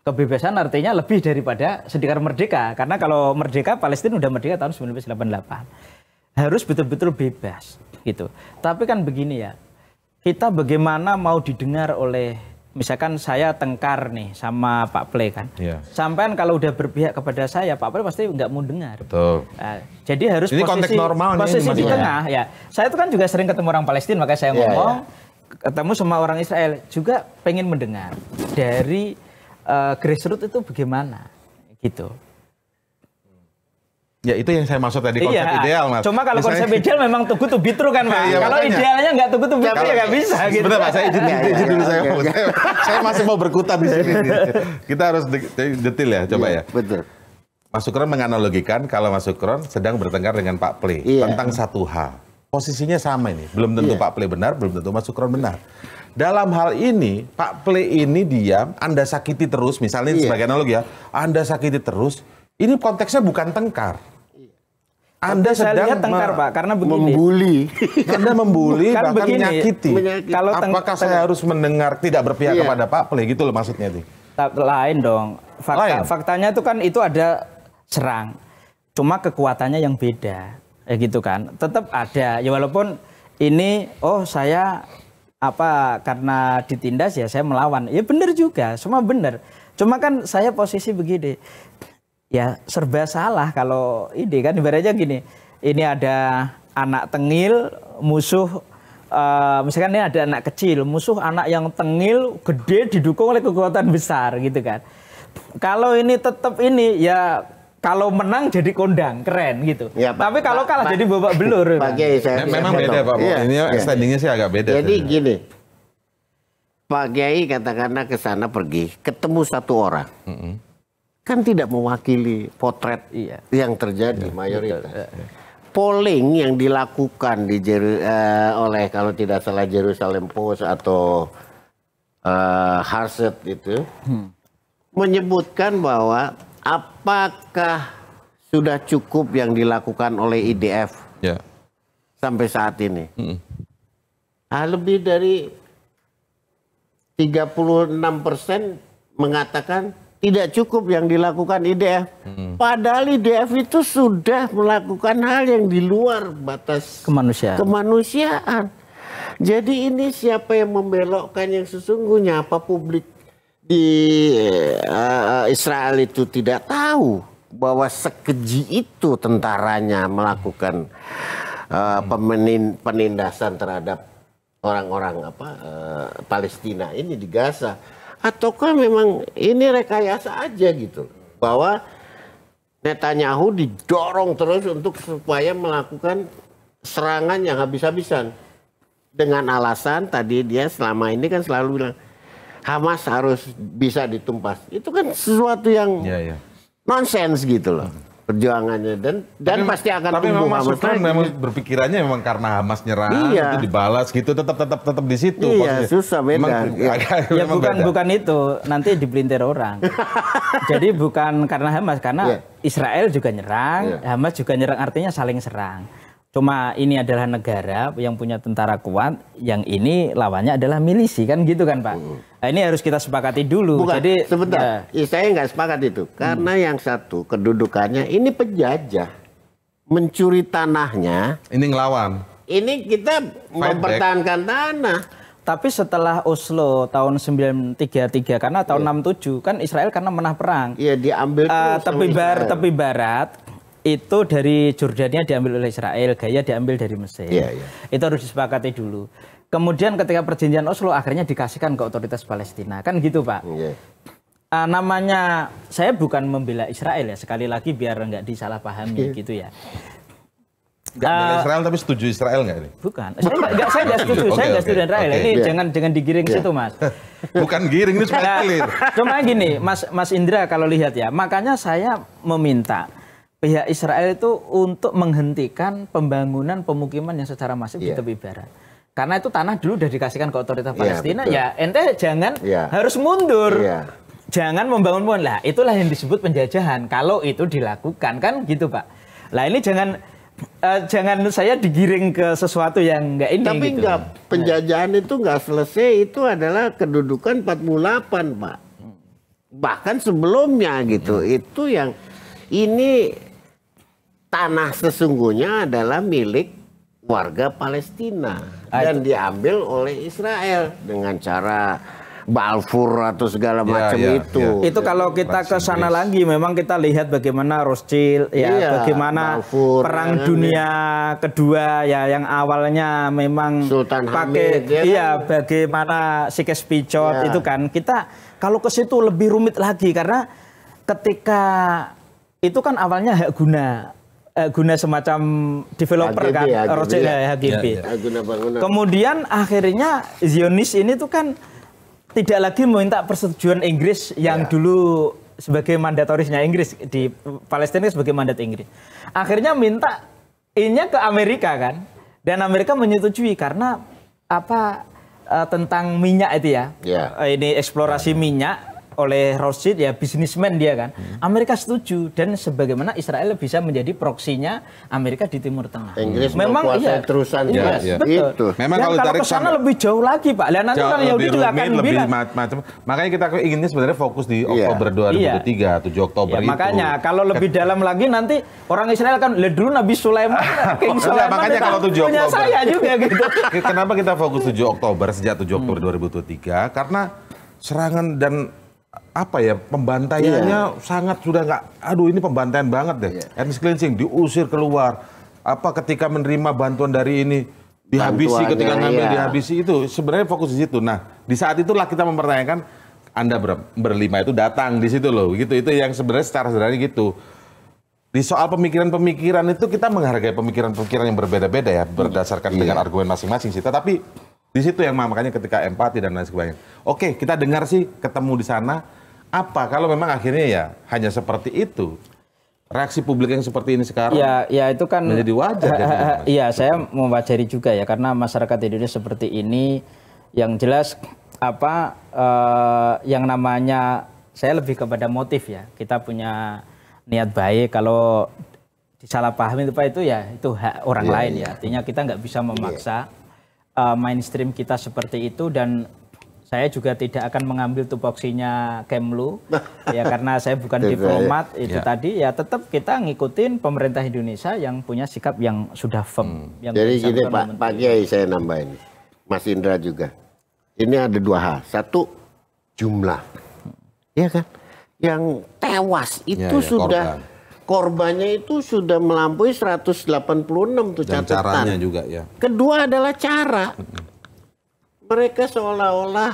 Kebebasan artinya lebih daripada sedikit merdeka, karena kalau merdeka Palestina sudah merdeka tahun 1988. Harus betul-betul bebas gitu. Tapi kan begini ya, kita bagaimana mau didengar oleh, misalkan saya tengkar nih sama Pak Ple kan. Sampean kalau udah berpihak kepada saya, Pak Ple pasti nggak mau dengar. Betul. Nah, jadi harus ini posisi di tengah ya. Saya itu kan juga sering ketemu orang Palestina, makanya saya ngomong ketemu sama orang Israel juga pengen mendengar dari grassroots itu bagaimana gitu. Ya itu yang saya maksud tadi konsep ideal Mas. Cuma kalau konsep ideal memang too good to be true kan Pak. Kalau idealnya nggak too good to be true ya nggak bisa gitu. Sebentar Pak, saya izin dulu saya masih mau berkutat di sini. Kita harus detail ya, coba ya. Betul. Mas Sukron menganalogikan kalau Mas Sukron sedang bertengkar dengan Pak Ple tentang satu hal. Posisinya sama ini. Belum tentu Pak Ple benar, belum tentu Mas Sukron benar. Dalam hal ini, Pak Ple ini diam, Anda sakiti terus, misalnya sebagai analogi ya, Anda sakiti terus, ini konteksnya bukan tengkar. Anda sedang lihat tengkar, Pak, karena begini. Membuli. Anda membuli, Kan bahkan begini, menyakiti. Kalau apakah saya harus mendengar tidak berpihak kepada Pak Ple? Gitu loh maksudnya itu. Lain dong. Faktanya itu kan itu ada serang. Cuma kekuatannya yang beda. Gitu kan. Tetap ada. Ya walaupun ini, saya karena ditindas ya saya melawan. Ya benar juga, semua benar. Cuma kan saya posisi begini. Ya serba salah kalau ini kan ibaratnya gini, ini ada anak tengil musuh, misalkan ini ada anak kecil musuh anak yang tengil gede didukung oleh kekuatan besar gitu kan. Kalau ini tetap ini ya kalau menang jadi kondang keren gitu. Ya, tapi kalau kalah jadi babak belur. Memang beda Pak. Ini standingnya sih agak beda. Jadi gini, Pak Kiai katakanlah ke sana pergi ketemu satu orang. Kan tidak mewakili potret yang terjadi mayoritas. Polling yang dilakukan di oleh kalau tidak salah Jerusalem Post atau Harset itu menyebutkan bahwa apakah sudah cukup yang dilakukan oleh IDF sampai saat ini? Lebih dari 36% mengatakan tidak cukup yang dilakukan IDF. Padahal IDF itu sudah melakukan hal yang di luar batas kemanusiaan. Jadi ini siapa yang membelokkan yang sesungguhnya? Apa publik di Israel itu tidak tahu bahwa sekeji itu tentaranya melakukan penindasan terhadap orang-orang Palestina ini di Gaza? Ataukah memang ini rekayasa aja gitu, bahwa Netanyahu didorong terus untuk supaya melakukan serangan yang habis-habisan dengan alasan tadi dia selama ini kan selalu bilang Hamas harus bisa ditumpas. Itu kan sesuatu yang nonsens gitu loh perjuangannya, dan pasti akan tumbuh Hamas. Tapi memang berpikirannya memang karena Hamas nyerang itu dibalas gitu, tetap di situ. Iya, susah beda. Ya bukan itu, nanti dipelintir orang. Jadi bukan karena Hamas, karena Israel juga nyerang, Hamas juga nyerang, artinya saling serang. Cuma ini adalah negara yang punya tentara kuat, yang ini lawannya adalah milisi kan gitu kan Pak. Nah, ini harus kita sepakati dulu. Bukan, jadi sebentar, saya nggak sepakat itu. Karena yang satu kedudukannya ini penjajah, mencuri tanahnya. Ini ngelawan. Ini kita mempertahankan tanah. Tapi setelah Oslo tahun 933 karena tahun 67 kan Israel karena menang perang. Iya diambil tepi barat. Itu dari Jordania diambil oleh Israel, Gaza diambil dari Mesir. Itu harus disepakati dulu. Kemudian ketika perjanjian Oslo akhirnya dikasihkan ke otoritas Palestina. Kan gitu Pak. Namanya, saya bukan membela Israel ya, sekali lagi biar nggak disalahpahami gitu ya. Nggak bela Israel tapi setuju Israel nggak ini? Bukan, saya nggak setuju, saya nggak setuju Israel. Ini jangan digiring ke situ Mas. Bukan giring, ini cuma clear. Cuma gini, Mas Indra kalau lihat ya, makanya saya meminta pihak Israel itu untuk menghentikan pembangunan pemukiman yang secara masif di tepi barat. Karena itu tanah dulu sudah dikasihkan ke otoritas Palestina, ya ente jangan harus mundur. Jangan membangun lah, itulah yang disebut penjajahan. Kalau itu dilakukan kan gitu Pak. Lah ini jangan saya digiring ke sesuatu yang enggak ini. Tapi gitu. Enggak, penjajahan itu enggak selesai, itu adalah kedudukan 48 Pak. Bahkan sebelumnya gitu, itu yang ini tanah sesungguhnya adalah milik warga Palestina dan diambil oleh Israel dengan cara Balfour atau segala macam itu. Itu kalau kita ke sana lagi memang kita lihat bagaimana Rothschild bagaimana Balfour, Perang Dunia Kedua ya yang awalnya memang Sultan pakai Hamid, bagaimana Sykes-Picot itu kan kita kalau ke situ lebih rumit lagi karena ketika itu kan awalnya hak guna semacam developer HGB, kan Rothschild HGB. Kemudian akhirnya Zionis ini tuh kan tidak lagi meminta persetujuan Inggris yang dulu sebagai mandatorisnya Inggris di Palestina sebagai mandat Inggris. Akhirnya minta ini ke Amerika kan, dan Amerika menyetujui karena tentang minyak itu ya. Ini eksplorasi minyak oleh Rothschild ya, bisnismen dia kan. Amerika setuju, dan sebagaimana Israel bisa menjadi proksinya Amerika di Timur Tengah. Inggris memang terusan betul. Memang kalau ke sana lebih jauh lagi, Pak. Dan nanti orang Yahudi juga akan bilang macam. Makanya kita inginnya sebenarnya fokus di Oktober 2023, 7 Oktober itu. Makanya kalau lebih dalam lagi nanti orang Israel kan dulu Nabi Sulaiman, King Sulaiman makanya kalau 7 Oktober. Punya saya juga gitu. Kenapa kita fokus 7 Oktober sejak 7 Oktober 2023? Karena serangan dan pembantaiannya sangat sudah nggak, ini pembantaian banget deh. Ethnic cleansing, diusir keluar. Ketika menerima bantuan dari ini dihabisi, ketika ngambil dihabisi, itu sebenarnya fokus di situ. Nah, di saat itulah kita mempertanyakan Anda berlima itu datang di situ loh, gitu. Itu yang sebenarnya secara sederhana gitu. Di soal pemikiran-pemikiran itu kita menghargai pemikiran-pemikiran yang berbeda-beda ya, berdasarkan dengan argumen masing-masing sih. Tetapi di situ yang makanya ketika empati dan lain sebagainya. Oke, kita dengar sih ketemu di sana. Kalau memang akhirnya ya hanya seperti itu, reaksi publik yang seperti ini sekarang ya itu kan menjadi wajar. Iya, saya mewajari juga ya, karena masyarakat Indonesia seperti ini. Yang jelas yang namanya, saya lebih kepada motif ya. Kita punya niat baik, kalau disalahpahami itu Pak, itu ya itu hak orang lain ya. Artinya kita nggak bisa memaksa mainstream kita seperti itu, dan saya juga tidak akan mengambil tupoksinya Kemlu ya, karena saya bukan diplomat itu tadi ya. Tetap kita ngikutin pemerintah Indonesia yang punya sikap yang sudah firm. Jadi gini Pak Kiai, saya nambahin, Mas Indra juga. Ini ada dua hal. Satu, jumlah, ya kan, yang tewas itu sudah korbannya itu sudah melampaui 186 tuh catatan. Dan caranya juga ya. Kedua adalah cara. Mereka seolah-olah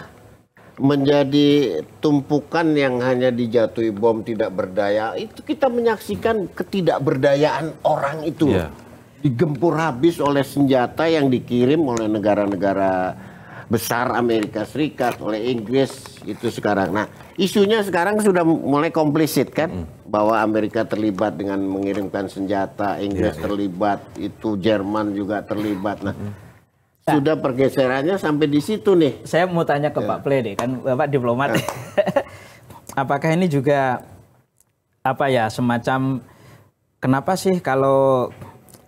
menjadi tumpukan yang hanya dijatuhi bom, tidak berdaya. Itu kita menyaksikan ketidakberdayaan orang itu. Digempur habis oleh senjata yang dikirim oleh negara-negara besar, Amerika Serikat, oleh Inggris itu sekarang. Nah, isunya sekarang sudah mulai komplisit kan, bahwa Amerika terlibat dengan mengirimkan senjata, Inggris terlibat, itu Jerman juga terlibat. Nah, sudah pergeserannya sampai di situ nih. Saya mau tanya ke Pak Ple deh, kan Bapak diplomat. Apakah ini juga semacam, kenapa sih kalau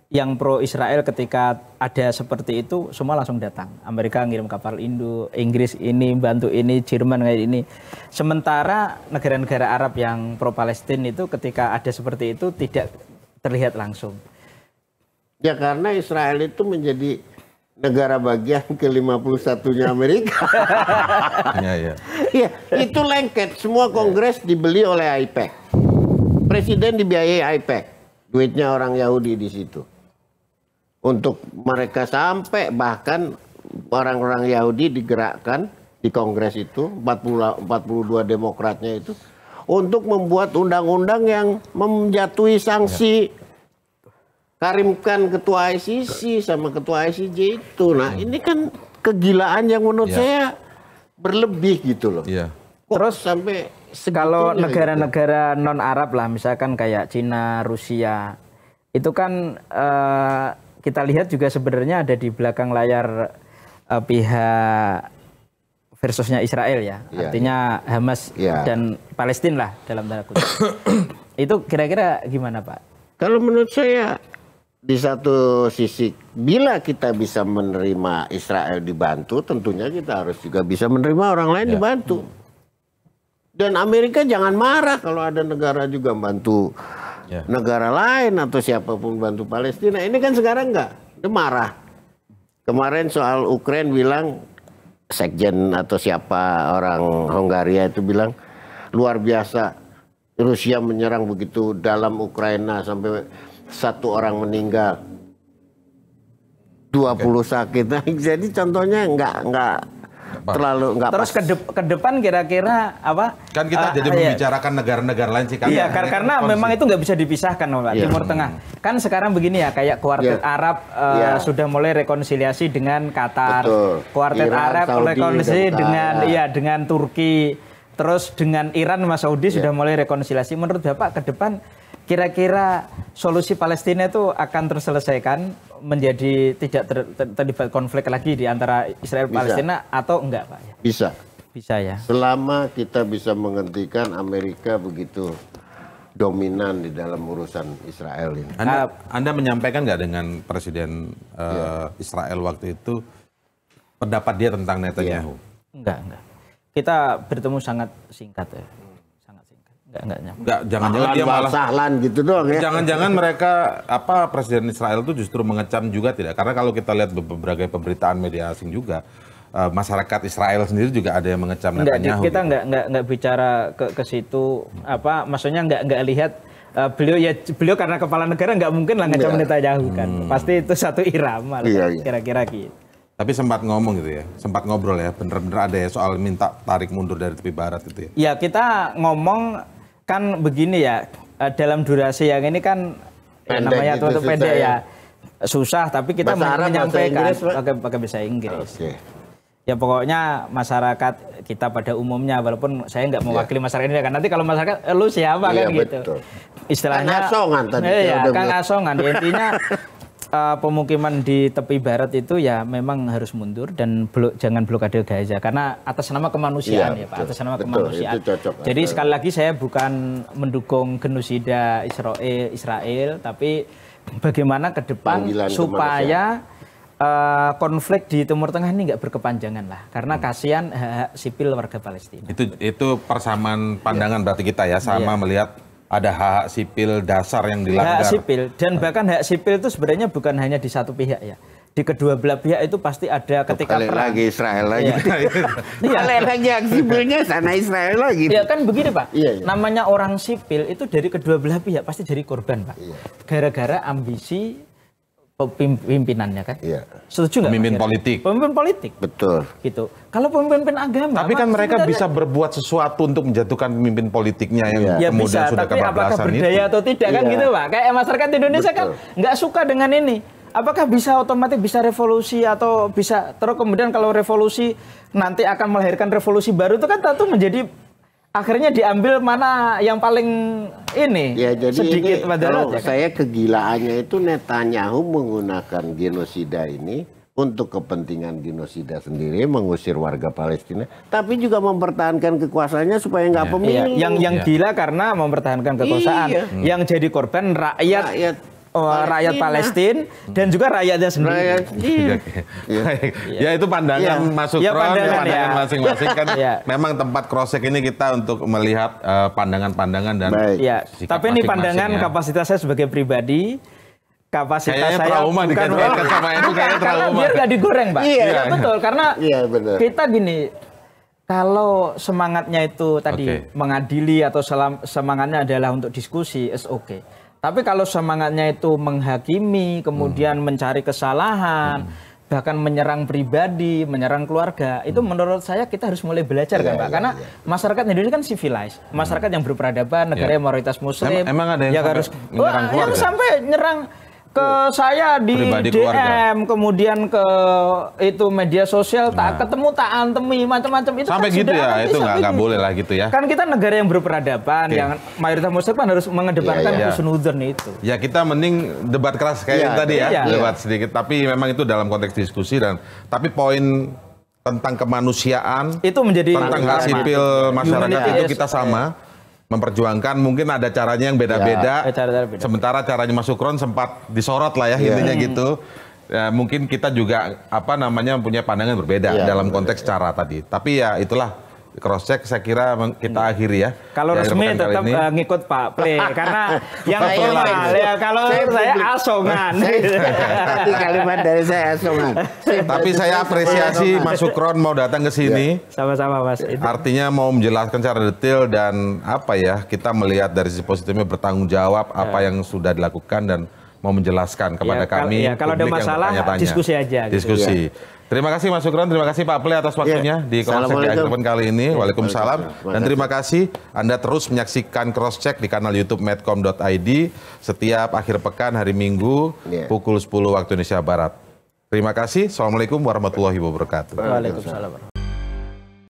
yang pro Israel ketika ada seperti itu semua langsung datang? Amerika ngirim kapal Indo, Inggris ini bantu ini, Jerman kayak ini. Sementara negara-negara Arab yang pro Palestina itu ketika ada seperti itu tidak terlihat langsung. Ya karena Israel itu menjadi negara bagian ke-51-nya Amerika. Ya, itu lengket. Semua kongres dibeli oleh AIPAC. Presiden dibiayai AIPAC. Duitnya orang Yahudi di situ. Untuk mereka sampai bahkan orang-orang Yahudi digerakkan di kongres itu, 42 demokratnya itu, untuk membuat undang-undang yang menjatuhi sanksi Karim Khan ketua ICC sama ketua ICJ itu. Nah, ini kan kegilaan yang menurut saya berlebih gitu loh. Terus sampai kalau negara-negara non Arab lah, misalkan kayak Cina, Rusia, itu kan kita lihat juga sebenarnya ada di belakang layar pihak versusnya Israel ya. Artinya Hamas dan Palestina lah dalam tanda kutip. Itu kira-kira gimana Pak? Kalau menurut saya, di satu sisi, bila kita bisa menerima Israel dibantu, tentunya kita harus juga bisa menerima orang lain dibantu. Dan Amerika jangan marah kalau ada negara juga bantu negara lain atau siapapun bantu Palestina. Ini kan sekarang enggak, dia marah. Kemarin soal Ukraina bilang, sekjen atau siapa orang Hongaria itu bilang, luar biasa Rusia menyerang begitu dalam Ukraina sampai 1 orang meninggal, 20 sakit. Nah, jadi contohnya nggak terlalu nggak. Terus ke depan kira-kira apa? Kan kita jadi membicarakan negara-negara lain sih. Iya, karena memang itu nggak bisa dipisahkan, Pak. Timur Tengah. Kan sekarang begini ya, kayak Kuartet Arab sudah mulai rekonsiliasi dengan Qatar. Kuartet Arab rekonsiliasi dengan Turki. Terus dengan Iran sama Saudi sudah mulai rekonsiliasi. Menurut Bapak ke depan kira-kira solusi Palestina itu akan terselesaikan menjadi tidak terlibat konflik lagi di antara Israel dan Palestina atau enggak, Pak? Bisa. Bisa ya. Selama kita bisa menghentikan Amerika begitu dominan di dalam urusan Israel ini. Anda menyampaikan nggak dengan Presiden Israel waktu itu pendapat dia tentang Netanyahu? Enggak. Kita bertemu sangat singkat ya. Sangat singkat. Enggak, jangan-jangan dia malah sahlan gitu doang ya. Jangan-jangan mereka Presiden Israel itu justru mengecam juga tidak? Karena kalau kita lihat beberapa pemberitaan media asing juga, masyarakat Israel sendiri juga ada yang mengecam Netanyahu. Kita nggak bicara ke situ, maksudnya nggak lihat beliau karena kepala negara nggak mungkin lah ngecam Netanyahu kan. Pasti itu satu irama lah, kira-kira gitu. Tapi sempat ngomong gitu ya, sempat ngobrol ya, bener-bener ada ya soal minta tarik mundur dari tepi barat itu ya. Ya kita ngomong kan begini ya, dalam durasi yang ini kan namanya itu pendek ya, susah, tapi kita menyampaikan pakai bahasa Inggris. Okay. Ya pokoknya masyarakat kita pada umumnya, walaupun saya nggak mewakili masyarakat ini kan, nanti kalau masyarakat lu siapa kan gitu. Istilahnya Kang Asongan intinya pemukiman di tepi barat itu ya memang harus mundur dan jangan blokade Gaza karena atas nama kemanusiaan ya Pak, atas nama kemanusiaan. Jadi sekali lagi saya bukan mendukung genosida Israel, tapi bagaimana ke depan supaya konflik di Timur Tengah ini nggak berkepanjangan lah, karena kasihan hak sipil warga Palestina. Itu persamaan pandangan berarti kita ya, sama melihat ada hak sipil dasar yang dilanggar. Hak sipil, dan bahkan hak sipil itu sebenarnya bukan hanya di satu pihak ya. Di kedua belah pihak itu pasti ada ketika perang. Lagi Israel lagi. Lagi hak sipilnya sana Israel lagi. Ya kan begini Pak, namanya orang sipil itu dari kedua belah pihak pasti jadi korban Pak. Gara-gara ambisi pimpinannya kan. Setuju nggak? Pemimpin politik. Pemimpin politik. Betul. Gitu. Kalau pemimpin agama. Tapi kan mereka bisa berbuat sesuatu untuk menjatuhkan pemimpin politiknya yang kemudian sudah kebablasan itu. Tapi apakah berdaya atau tidak kan gitu Pak. Kayak masyarakat Indonesia kan nggak suka dengan ini. Apakah bisa otomatis bisa revolusi atau bisa terus kemudian kalau revolusi nanti akan melahirkan revolusi baru itu kan tentu menjadi akhirnya diambil mana yang paling ini ya, jadi sedikit kalau saya kegilaannya itu Netanyahu menggunakan genosida ini untuk kepentingan genosida sendiri, mengusir warga Palestina, tapi juga mempertahankan kekuasaannya supaya nggak pemilu. Yang gila karena mempertahankan kekuasaan, yang jadi korban rakyat Palestina dan juga rakyatnya sendiri. Ya itu pandangan pandangan masing-masing kan. Memang tempat cross-check ini kita untuk melihat pandangan-pandangan dan tapi ini pandangan kapasitas saya sebagai pribadi. Kapasitas saya trauma dikaitkan sama itu kayak trauma. Biar nggak digoreng, Pak. Iya, betul. Karena kita gini, kalau semangatnya itu tadi mengadili atau semangatnya adalah untuk diskusi, is okay. Tapi kalau semangatnya itu menghakimi, kemudian mencari kesalahan, bahkan menyerang pribadi, menyerang keluarga, itu menurut saya kita harus mulai belajar kan Pak. Karena masyarakat Indonesia kan civilized, masyarakat yang berperadaban, negara yang mayoritas Muslim. Emang ada yang harus menyerang keluarga? Yang sampai nyerang ke saya di DM, kemudian ke itu media sosial, tak ketemu, tak antemi, macam-macam itu. Sampai kan gitu ya, itu nggak boleh lah gitu ya. Kan kita negara yang berperadaban, yang mayoritas Muslim kan harus mengedepankan husnuzon itu. Ya kita mending debat keras kayak tadi ya, debat sedikit. Tapi memang itu dalam konteks diskusi tapi poin tentang kemanusiaan, itu menjadi tentang hak sipil masyarakat itu kita sama. Memperjuangkan, mungkin ada caranya yang beda-beda. Sementara caranya Mas Sukron sempat disorot lah ya, intinya gitu. Ya, mungkin kita juga punya pandangan berbeda dalam konteks cara tadi. Tapi ya itulah cross check, saya kira kita akhiri ya. Kalau resmi tetap ngikut Pak Ple karena yang formal ya, kalau saya asongan. Tapi kalimat dari saya asongan. Tapi saya apresiasi Mas Sukron mau datang ke sini. Sama-sama Mas. Artinya mau menjelaskan secara detail dan kita melihat dari sisi positifnya bertanggung jawab apa yang sudah dilakukan dan mau menjelaskan kepada kami. Kalau ada masalah diskusi aja. Diskusi. Terima kasih Mas Sukron, terima kasih Pak Ple atas waktunya di Cross Check di akhir pekan kali ini. Waalaikumsalam. Dan terima kasih Anda terus menyaksikan Cross Check di kanal YouTube medcom.id setiap akhir pekan hari Minggu pukul 10 waktu Indonesia Barat. Terima kasih. Assalamualaikum warahmatullahi wabarakatuh. Waalaikumsalam.